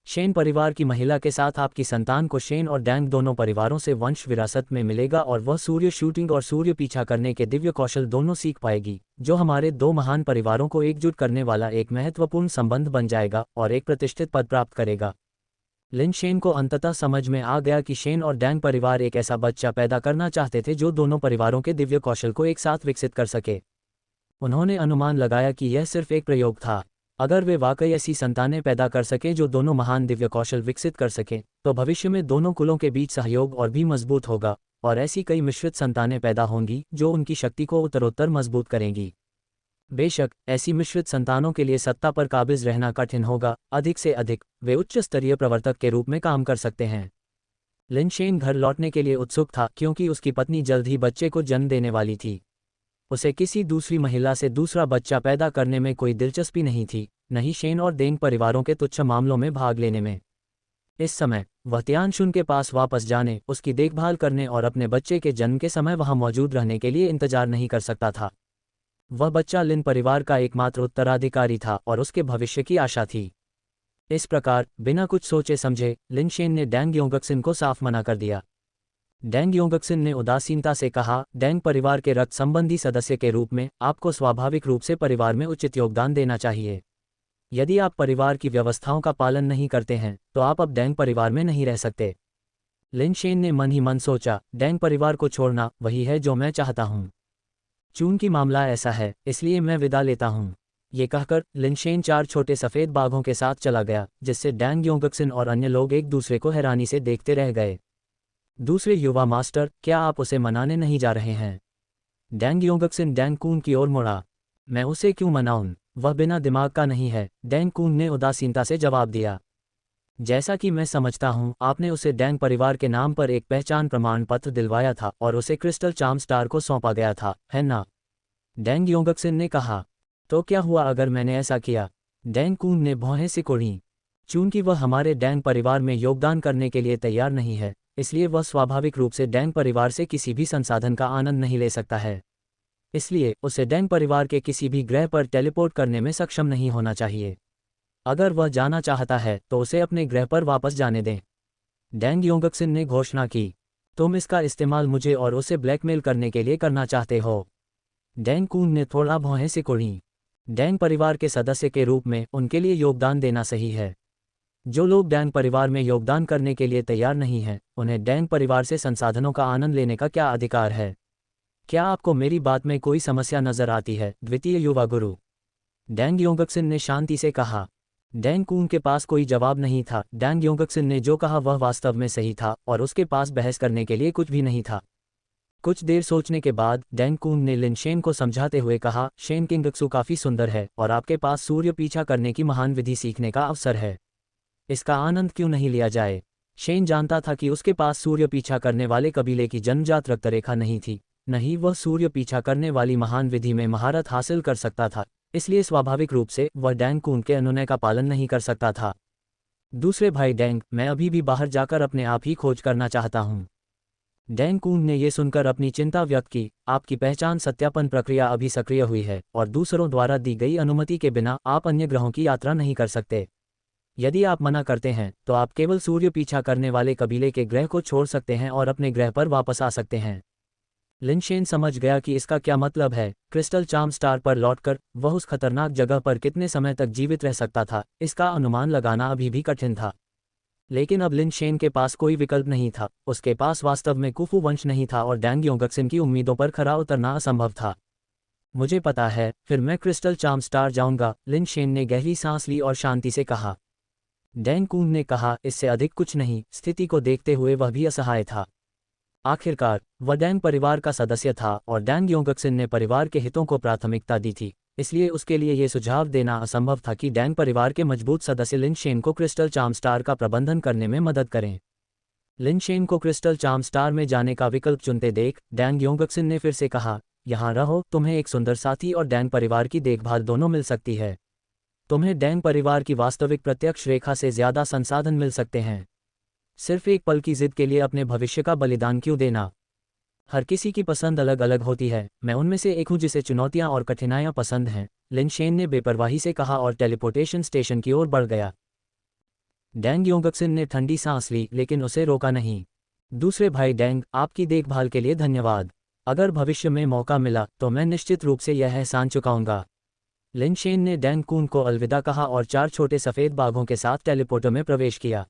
Speaker 1: शेन परिवार की महिला के साथ आपकी संतान को शेन और डैंग दोनों परिवारों से वंश विरासत में मिलेगा और वह सूर्य शूटिंग और सूर्य पीछा करने के दिव्य कौशल दोनों सीख पाएगी, जो हमारे दो महान परिवारों को एकजुट करने वाला एक महत्वपूर्ण संबंध बन जाएगा और एक प्रतिष्ठित पद प्राप्त करेगा। लिन शेन को अंततः समझ में आ गया कि शेन और डैंग परिवार एक ऐसा बच्चा पैदा करना चाहते थे जो दोनों परिवारों के दिव्य कौशल को एक साथ विकसित कर सके। उन्होंने अनुमान लगाया कि यह सिर्फ एक प्रयोग था। अगर वे वाकई ऐसी संतानें पैदा कर सकें जो दोनों महान दिव्य कौशल विकसित कर सकें, तो भविष्य में दोनों कुलों के बीच सहयोग और भी मजबूत होगा और ऐसी कई मिश्रित संतानें पैदा होंगी जो उनकी शक्ति को उत्तरोत्तर मजबूत करेंगी। बेशक ऐसी मिश्रित संतानों के लिए सत्ता पर काबिज रहना कठिन होगा। अधिक से अधिक वे उच्च स्तरीय प्रवर्तक के रूप में काम कर सकते हैं। लिन शेन घर लौटने के लिए उत्सुक था क्योंकि उसकी पत्नी जल्द ही बच्चे को जन्म देने वाली थी। उसे किसी दूसरी महिला से दूसरा बच्चा पैदा करने में कोई दिलचस्पी नहीं थी, न ही शेन और डेंग परिवारों के तुच्छ मामलों में भाग लेने में। इस समय वह तियानशुन के पास वापस जाने, उसकी देखभाल करने और अपने बच्चे के जन्म के समय वहां मौजूद रहने के लिए इंतजार नहीं कर सकता था। वह बच्चा लिन परिवार का एकमात्र उत्तराधिकारी था और उसके भविष्य की आशा थी। इस प्रकार बिना कुछ सोचे समझे लिन शेन ने डैंग योंगक्सिन को साफ मना कर दिया। डैंग योंगक्सिन ने उदासीनता से कहा, डैंग परिवार के रक्त संबंधी सदस्य के रूप में आपको स्वाभाविक रूप से परिवार में उचित योगदान देना चाहिए। यदि आप परिवार की व्यवस्थाओं का पालन नहीं करते हैं तो आप अब डैंग परिवार में नहीं रह सकते। लिन शेन ने मन ही मन सोचा, डैंग परिवार को छोड़ना वही है जो मैं चाहता हूँ। चून की मामला ऐसा है, इसलिए मैं विदा लेता हूँ। ये कहकर लिन शेन 4 छोटे सफ़ेद बाघों के साथ चला गया, जिससे डैंग योंगक्सिन और अन्य लोग एक दूसरे को हैरानी से देखते रह गए। दूसरे युवा मास्टर, क्या आप उसे मनाने नहीं जा रहे हैं? डैंग योंगक्सिन डैंग कून की ओर मुड़ा। मैं उसे क्यों मनाऊं? वह बिना दिमाग का नहीं है, डैंग कून ने उदासीनता से जवाब दिया। जैसा कि मैं समझता हूं, आपने उसे डैंग परिवार के नाम पर एक पहचान प्रमाण पत्र दिलवाया था और उसे क्रिस्टल चार्म स्टार को सौंपा गया था, है ना? डैंग योंगक्सिन ने कहा। तो क्या हुआ अगर मैंने ऐसा किया? डैंग कून ने भौहें सिकोड़ी। चूंकि वह हमारे डैंग परिवार में योगदान करने के लिए तैयार नहीं है, इसलिए वह स्वाभाविक रूप से डैंग परिवार से किसी भी संसाधन का आनंद नहीं ले सकता है। इसलिए उसे डैंग परिवार के किसी भी ग्रह पर टेलीपोर्ट करने में सक्षम नहीं होना चाहिए। अगर वह जाना चाहता है तो उसे अपने ग्रह पर वापस जाने दें। डैंग योंगक्सिन ने घोषणा की। तुम इसका इस्तेमाल मुझे और उसे ब्लैकमेल करने के लिए करना चाहते हो? डैंग कून ने थोड़ा भौहें सिकोड़ी। डैंग परिवार के सदस्य के रूप में उनके लिए योगदान देना सही है। जो लोग डैंग परिवार में योगदान करने के लिए तैयार नहीं हैं, उन्हें डैंग परिवार से संसाधनों का आनंद लेने का क्या अधिकार है? क्या आपको मेरी बात में कोई समस्या नजर आती है, द्वितीय युवा गुरु? डैंग योंगक्सिन ने शांति से कहा। डैंग कून के पास कोई जवाब नहीं था। डैंग योंगक्सिन ने जो कहा वह वास्तव में सही था और उसके पास बहस करने के लिए कुछ भी नहीं था। कुछ देर सोचने के बाद डैंग कून ने लिन शेन को समझाते हुए कहा, शेन किंगक्सू काफ़ी सुंदर है और आपके पास सूर्य पीछा करने की महान विधि सीखने का अवसर है। इसका आनंद क्यों नहीं लिया जाए। शेन जानता था कि उसके पास सूर्य पीछा करने वाले कबीले की जन्मजात रक्तरेखा नहीं थी, नहीं वह सूर्य पीछा करने वाली महान विधि में महारत हासिल कर सकता था, इसलिए स्वाभाविक रूप से वह डैंग कून के अनुनय का पालन नहीं कर सकता था। दूसरे भाई डैंग, मैं अभी भी बाहर जाकर अपने आप ही खोज करना चाहता हूँ। डैंग कून ने यह सुनकर अपनी चिंता व्यक्त की, आपकी पहचान सत्यापन प्रक्रिया अभी सक्रिय हुई है और दूसरों द्वारा दी गई अनुमति के बिना आप अन्य ग्रहों की यात्रा नहीं कर सकते। यदि आप मना करते हैं तो आप केवल सूर्य पीछा करने वाले कबीले के ग्रह को छोड़ सकते हैं और अपने ग्रह पर वापस आ सकते हैं। लिन शेन समझ गया कि इसका क्या मतलब है। क्रिस्टल चार्म स्टार पर लौटकर वह उस खतरनाक जगह पर कितने समय तक जीवित रह सकता था, इसका अनुमान लगाना अभी भी कठिन था। लेकिन अब लिन शेन के पास कोई विकल्प नहीं था, उसके पास वास्तव में कुफू वंश नहीं था और डैंग योंगक्सिन की उम्मीदों पर खरा उतरना असंभव था। मुझे पता है, फिर मैं क्रिस्टल चार्म स्टार जाऊंगा, लिन शेन ने गहरी सांस ली और शांति से कहा। डैंग कून ने कहा, इससे अधिक कुछ नहीं। स्थिति को देखते हुए वह भी असहाय था। आखिरकार वह डैंग परिवार का सदस्य था और डैंग योंगक्सिन ने परिवार के हितों को प्राथमिकता दी थी, इसलिए उसके लिए यह सुझाव देना असंभव था कि डैंग परिवार के मजबूत सदस्य लिन शेन को क्रिस्टल चार्म स्टार का प्रबंधन करने में मदद करें। लिन शेन को क्रिस्टल चार्म स्टार में जाने का विकल्प चुनते देख डैंग योंगक्सिन ने फिर से कहा, यहाँ रहो, तुम्हें एक सुंदर साथी और डैंग परिवार की देखभाल दोनों मिल सकती है। तुम्हें डैंग परिवार की वास्तविक प्रत्यक्ष रेखा से ज्यादा संसाधन मिल सकते हैं। सिर्फ एक पल की जिद के लिए अपने भविष्य का बलिदान क्यों देना। हर किसी की पसंद अलग अलग होती है, मैं उनमें से एक हूं जिसे चुनौतियां और कठिनाइयां पसंद हैं, लिन शेन ने बेपरवाही से कहा और टेलीपोर्टेशन स्टेशन की ओर बढ़ गया। डैंग योंगक्सिन ने ठंडी सांस ली लेकिन उसे रोका नहीं। दूसरे भाई डैंग, आपकी देखभाल के लिए धन्यवाद। अगर भविष्य में मौका मिला तो मैं निश्चित रूप से यह एहसान चुकाऊंगा। लिन शेन ने डैंग कून को अलविदा कहा और 4 छोटे सफ़ेद बाघों के साथ टेलीपोर्टर में प्रवेश किया।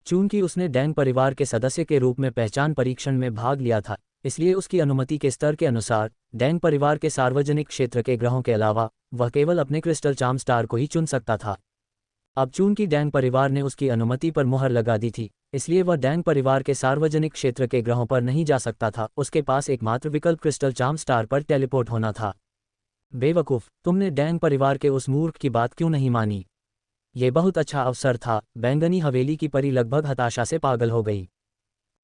Speaker 1: चूंकि उसने डैंग परिवार के सदस्य के रूप में पहचान परीक्षण में भाग लिया था, इसलिए उसकी अनुमति के स्तर के अनुसार डैंग परिवार के सार्वजनिक क्षेत्र के ग्रहों के अलावा वह केवल अपने क्रिस्टल चार्म स्टार को ही चुन सकता था। अब चूंकि डैंग परिवार ने उसकी अनुमति पर मुहर लगा दी थी, इसलिए वह डैंग परिवार के सार्वजनिक क्षेत्र के ग्रहों पर नहीं जा सकता था। उसके पास एकमात्र विकल्प क्रिस्टल चार्म स्टार पर टेलीपोर्ट होना था। बेवकूफ़, तुमने डैंग परिवार के उस मूर्ख की बात क्यों नहीं मानी। ये बहुत अच्छा अवसर था। बैंगनी हवेली की परी लगभग हताशा से पागल हो गई।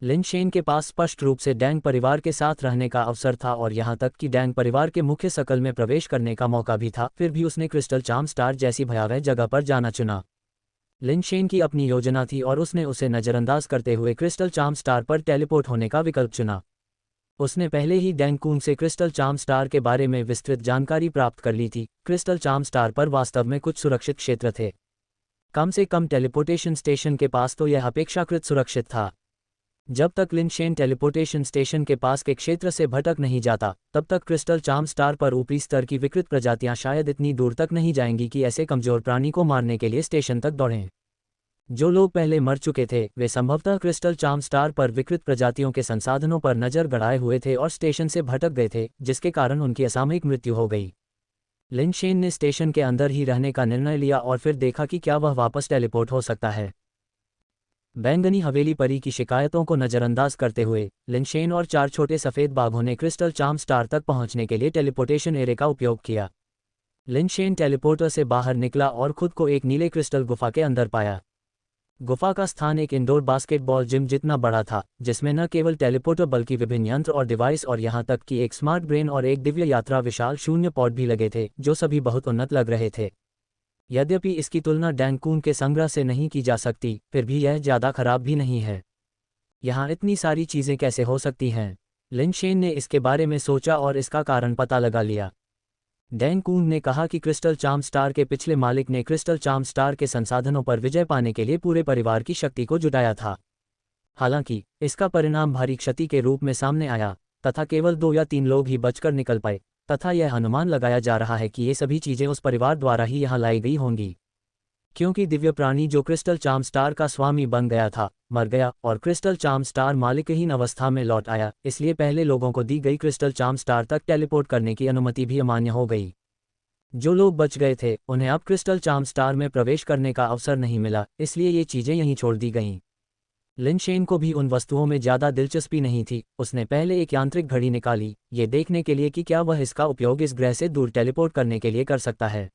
Speaker 1: लिन शेन के पास स्पष्ट रूप से डैंग परिवार के साथ रहने का अवसर था और यहाँ तक कि डैंग परिवार के मुख्य सर्कल में प्रवेश करने का मौका भी था, फिर भी उसने क्रिस्टल चार्म स्टार जैसी भयावह जगह पर जाना चुना। लिन शेन की अपनी योजना थी और उसने उसे नज़रअंदाज करते हुए क्रिस्टल चार्म स्टार पर टेलीपोर्ट होने का विकल्प चुना। उसने पहले ही डैंग कून से क्रिस्टल चार्म स्टार के बारे में विस्तृत जानकारी प्राप्त कर ली थी। क्रिस्टल चार्म स्टार पर वास्तव में कुछ सुरक्षित क्षेत्र थे। कम से कम टेलीपोर्टेशन स्टेशन के पास तो यह अपेक्षाकृत सुरक्षित था। जब तक लिन शेन टेलीपोर्टेशन स्टेशन के पास के क्षेत्र से भटक नहीं जाता, तब तक क्रिस्टल चार्म स्टार पर ऊपरी स्तर की विकृत प्रजातियां शायद इतनी दूर तक नहीं जाएंगी कि ऐसे कमजोर प्राणी को मारने के लिए स्टेशन तक दौड़ें। जो लोग पहले मर चुके थे वे संभवतः क्रिस्टल चार्म स्टार पर विकृत प्रजातियों के संसाधनों पर नजर गड़ाए हुए थे और स्टेशन से भटक गए थे, जिसके कारण उनकी असामयिक मृत्यु हो गई। लिन शेन ने स्टेशन के अंदर ही रहने का निर्णय लिया और फिर देखा कि क्या वह वापस टेलीपोर्ट हो सकता है। बैंगनी हवेली परी की शिकायतों को नज़रअंदाज करते हुए लिन शेन और 4 छोटे सफ़ेद बाघों ने क्रिस्टल चार्म स्टार तक पहुंचने के लिए टेलीपोर्टेशन एरे का उपयोग किया। लिन शेन टेलीपोर्टर से बाहर निकला और खुद को एक नीले क्रिस्टल गुफा के अंदर पाया। गुफा का स्थान एक इंडोर बास्केटबॉल जिम जितना बड़ा था, जिसमें न केवल टेलीपोर्टर बल्कि विभिन्न यंत्र और डिवाइस और यहाँ तक कि एक स्मार्ट ब्रेन और एक दिव्य यात्रा विशाल शून्य पॉड भी लगे थे, जो सभी बहुत उन्नत लग रहे थे। यद्यपि इसकी तुलना डैंग कून के संग्रह से नहीं की जा सकती, फिर भी यह ज़्यादा खराब भी नहीं है। यहाँ इतनी सारी चीज़ें कैसे हो सकती हैं? लिन शेन ने इसके बारे में सोचा और इसका कारण पता लगा लिया। डैंग कून ने कहा कि क्रिस्टल चार्म स्टार के पिछले मालिक ने क्रिस्टल चार्म स्टार के संसाधनों पर विजय पाने के लिए पूरे परिवार की शक्ति को जुटाया था। हालांकि इसका परिणाम भारी क्षति के रूप में सामने आया तथा केवल 2 या 3 लोग ही बचकर निकल पाए, तथा यह अनुमान लगाया जा रहा है कि ये सभी चीज़ें उस परिवार द्वारा ही यहाँ लाई गई होंगी। क्योंकि दिव्य प्राणी जो क्रिस्टल चार्म स्टार का स्वामी बन गया था मर गया और क्रिस्टल चार्म स्टार मालिकहीन अवस्था में लौट आया, इसलिए पहले लोगों को दी गई क्रिस्टल चार्म स्टार तक टेलीपोर्ट करने की अनुमति भी अमान्य हो गई। जो लोग बच गए थे उन्हें अब क्रिस्टल चार्म स्टार में प्रवेश करने का अवसर नहीं मिला, इसलिए ये चीज़ें यहीं छोड़ दी गईं। लिनशेन को भी उन वस्तुओं में ज़्यादा दिलचस्पी नहीं थी। उसने पहले एक यांत्रिक घड़ी निकाली, ये देखने के लिए कि क्या वह इसका उपयोग इस ग्रह से दूर टेलीपोर्ट करने के लिए कर सकता है।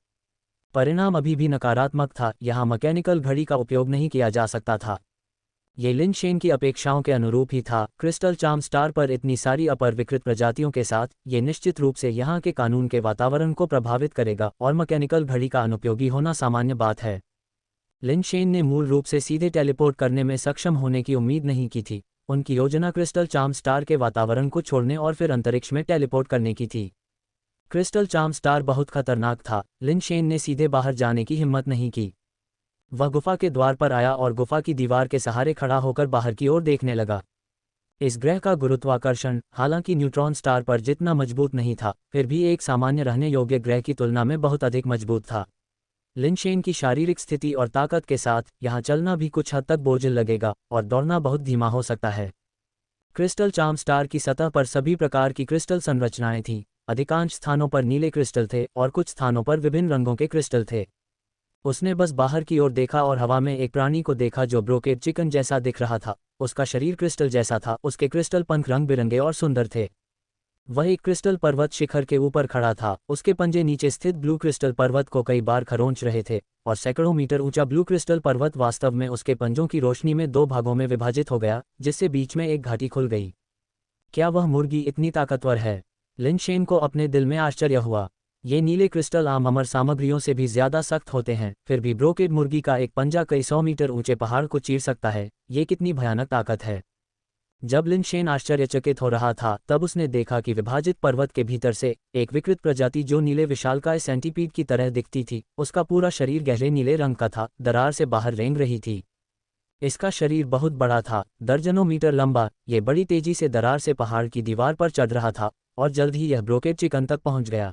Speaker 1: परिणाम अभी भी नकारात्मक था, यहाँ मैकेनिकल घड़ी का उपयोग नहीं किया जा सकता था। ये लिनशेन की अपेक्षाओं के अनुरूप ही था। क्रिस्टल चार्म स्टार पर इतनी सारी अपरविकृत प्रजातियों के साथ, ये निश्चित रूप से यहाँ के कानून के वातावरण को प्रभावित करेगा और मैकेनिकल घड़ी का अनुपयोगी होना सामान्य बात है। लिनशेन ने मूल रूप से सीधे टेलीपोर्ट करने में सक्षम होने की उम्मीद नहीं की थी। उनकी योजना क्रिस्टल चार्म स्टार के वातावरण को छोड़ने और फिर अंतरिक्ष में टेलीपोर्ट करने की थी। क्रिस्टल चार्म स्टार बहुत खतरनाक था। लिनशेन ने सीधे बाहर जाने की हिम्मत नहीं की। वह गुफा के द्वार पर आया और गुफा की दीवार के सहारे खड़ा होकर बाहर की ओर देखने लगा। इस ग्रह का गुरुत्वाकर्षण, हालांकि न्यूट्रॉन स्टार पर जितना मजबूत नहीं था, फिर भी एक सामान्य रहने योग्य ग्रह की तुलना में बहुत अधिक मजबूत था। लिनशेन की शारीरिक स्थिति और ताकत के साथ यहाँ चलना भी कुछ हद तक बोझिल लगेगा और दौड़ना बहुत धीमा हो सकता है। क्रिस्टल चार्म स्टार की सतह पर सभी प्रकार की क्रिस्टल संरचनाएं थीं। अधिकांश स्थानों पर नीले क्रिस्टल थे और कुछ स्थानों पर विभिन्न रंगों के क्रिस्टल थे। उसने बस बाहर की ओर देखा और हवा में एक प्राणी को देखा जो ब्रोकेड चिकन जैसा दिख रहा था। उसका शरीर क्रिस्टल जैसा था, उसके क्रिस्टल पंख रंग बिरंगे और सुंदर थे। वह एक क्रिस्टल पर्वत शिखर के ऊपर खड़ा था। उसके पंजे नीचे स्थित ब्लू क्रिस्टल पर्वत को कई बार खरोंच रहे थे और सैकड़ों मीटर ऊंचा ब्लू क्रिस्टल पर्वत वास्तव में उसके पंजों की रोशनी में दो भागों में विभाजित हो गया, जिससे बीच में एक घाटी खुल गई। क्या वह मुर्गी इतनी ताकतवर है? लिनशेन को अपने दिल में आश्चर्य हुआ। ये नीले क्रिस्टल आम अमर सामग्रियों से भी ज्यादा सख्त होते हैं, फिर भी ब्रोकेड मुर्गी का एक पंजा कई 100 मीटर ऊंचे पहाड़ को चीर सकता है। ये कितनी भयानक ताकत है। जब लिनशेन आश्चर्यचकित हो रहा था, तब उसने देखा कि विभाजित पर्वत के भीतर से एक विकृत प्रजाति जो नीले विशालकाय सेंटीपीड की तरह दिखती थी, उसका पूरा शरीर गहरे नीले रंग का था, दरार से बाहर रेंग रही थी। इसका शरीर बहुत बड़ा था, दर्जनों मीटर लंबा। ये बड़ी तेजी से दरार से पहाड़ की दीवार पर चढ़ रहा था और जल्द ही यह ब्रोकेड चिकन तक पहुंच गया।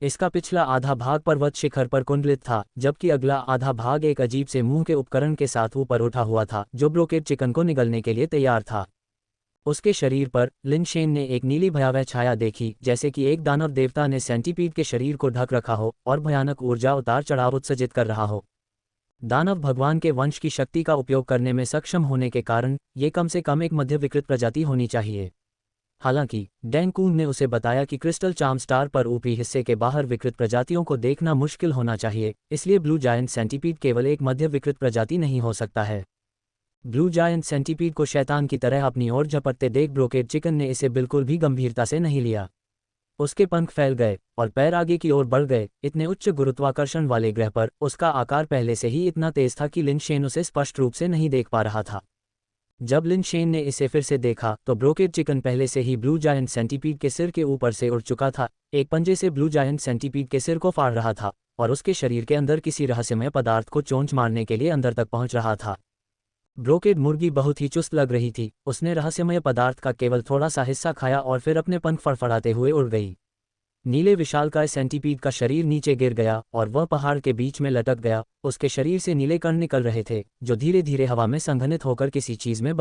Speaker 1: इसका पिछला आधा भाग पर्वत शिखर पर कुंडलित था, जबकि अगला आधा भाग एक अजीब से मुंह के उपकरण के साथ ऊपर उठा हुआ था, जो ब्रोकेड चिकन को निगलने के लिए तैयार था। उसके शरीर पर लिनशेन ने एक नीली भयावह छाया देखी, जैसे कि एक दानव देवता ने सेंटीपीड के शरीर को ढक रखा हो और भयानक ऊर्जा उतार चढ़ाव उत्सर्जित कर रहा हो। दानव भगवान के वंश की शक्ति का उपयोग करने में सक्षम होने के कारण ये कम से कम एक मध्य विकृत प्रजाति होनी चाहिए। हालांकि डैंगकून ने उसे बताया कि क्रिस्टल चार्म स्टार पर ऊपरी हिस्से के बाहर विकृत प्रजातियों को देखना मुश्किल होना चाहिए, इसलिए ब्लू जायंट सेंटीपीड केवल एक मध्य विकृत प्रजाति नहीं हो सकता है। ब्लू जायंट सेंटीपीड को शैतान की तरह अपनी ओर झपटते देख ब्रोकेड चिकन ने इसे बिल्कुल भी गंभीरता से नहीं लिया। उसके पंख फैल गए और पैर आगे की ओर बढ़ गए। इतने उच्च गुरुत्वाकर्षण वाले ग्रह पर उसका आकार पहले से ही इतना तेज था कि लिनशेन उसे स्पष्ट रूप से नहीं देख पा रहा था। जब लिनशेन ने इसे फिर से देखा तो ब्रोकेड चिकन पहले से ही ब्लू जायंट सेंटीपीड के सिर के ऊपर से उड़ चुका था। एक पंजे से ब्लू जायंट सेंटीपीड के सिर को फाड़ रहा था और उसके शरीर के अंदर किसी रहस्यमय पदार्थ को चोंच मारने के लिए अंदर तक पहुंच रहा था। ब्रोकेड मुर्गी बहुत ही चुस्त लग रही थी। उसने रहस्यमय पदार्थ का केवल थोड़ा सा हिस्सा खाया और फिर अपने पंख फड़फड़ाते हुए उड़ गई। नीले विशालकाय सेंटीपीड का शरीर नीचे गिर गया और वह पहाड़ के बीच में लटक गया। उसके शरीर से नीले कण निकल रहे थे, जो धीरे धीरे हवा में संघनित होकर किसी चीज में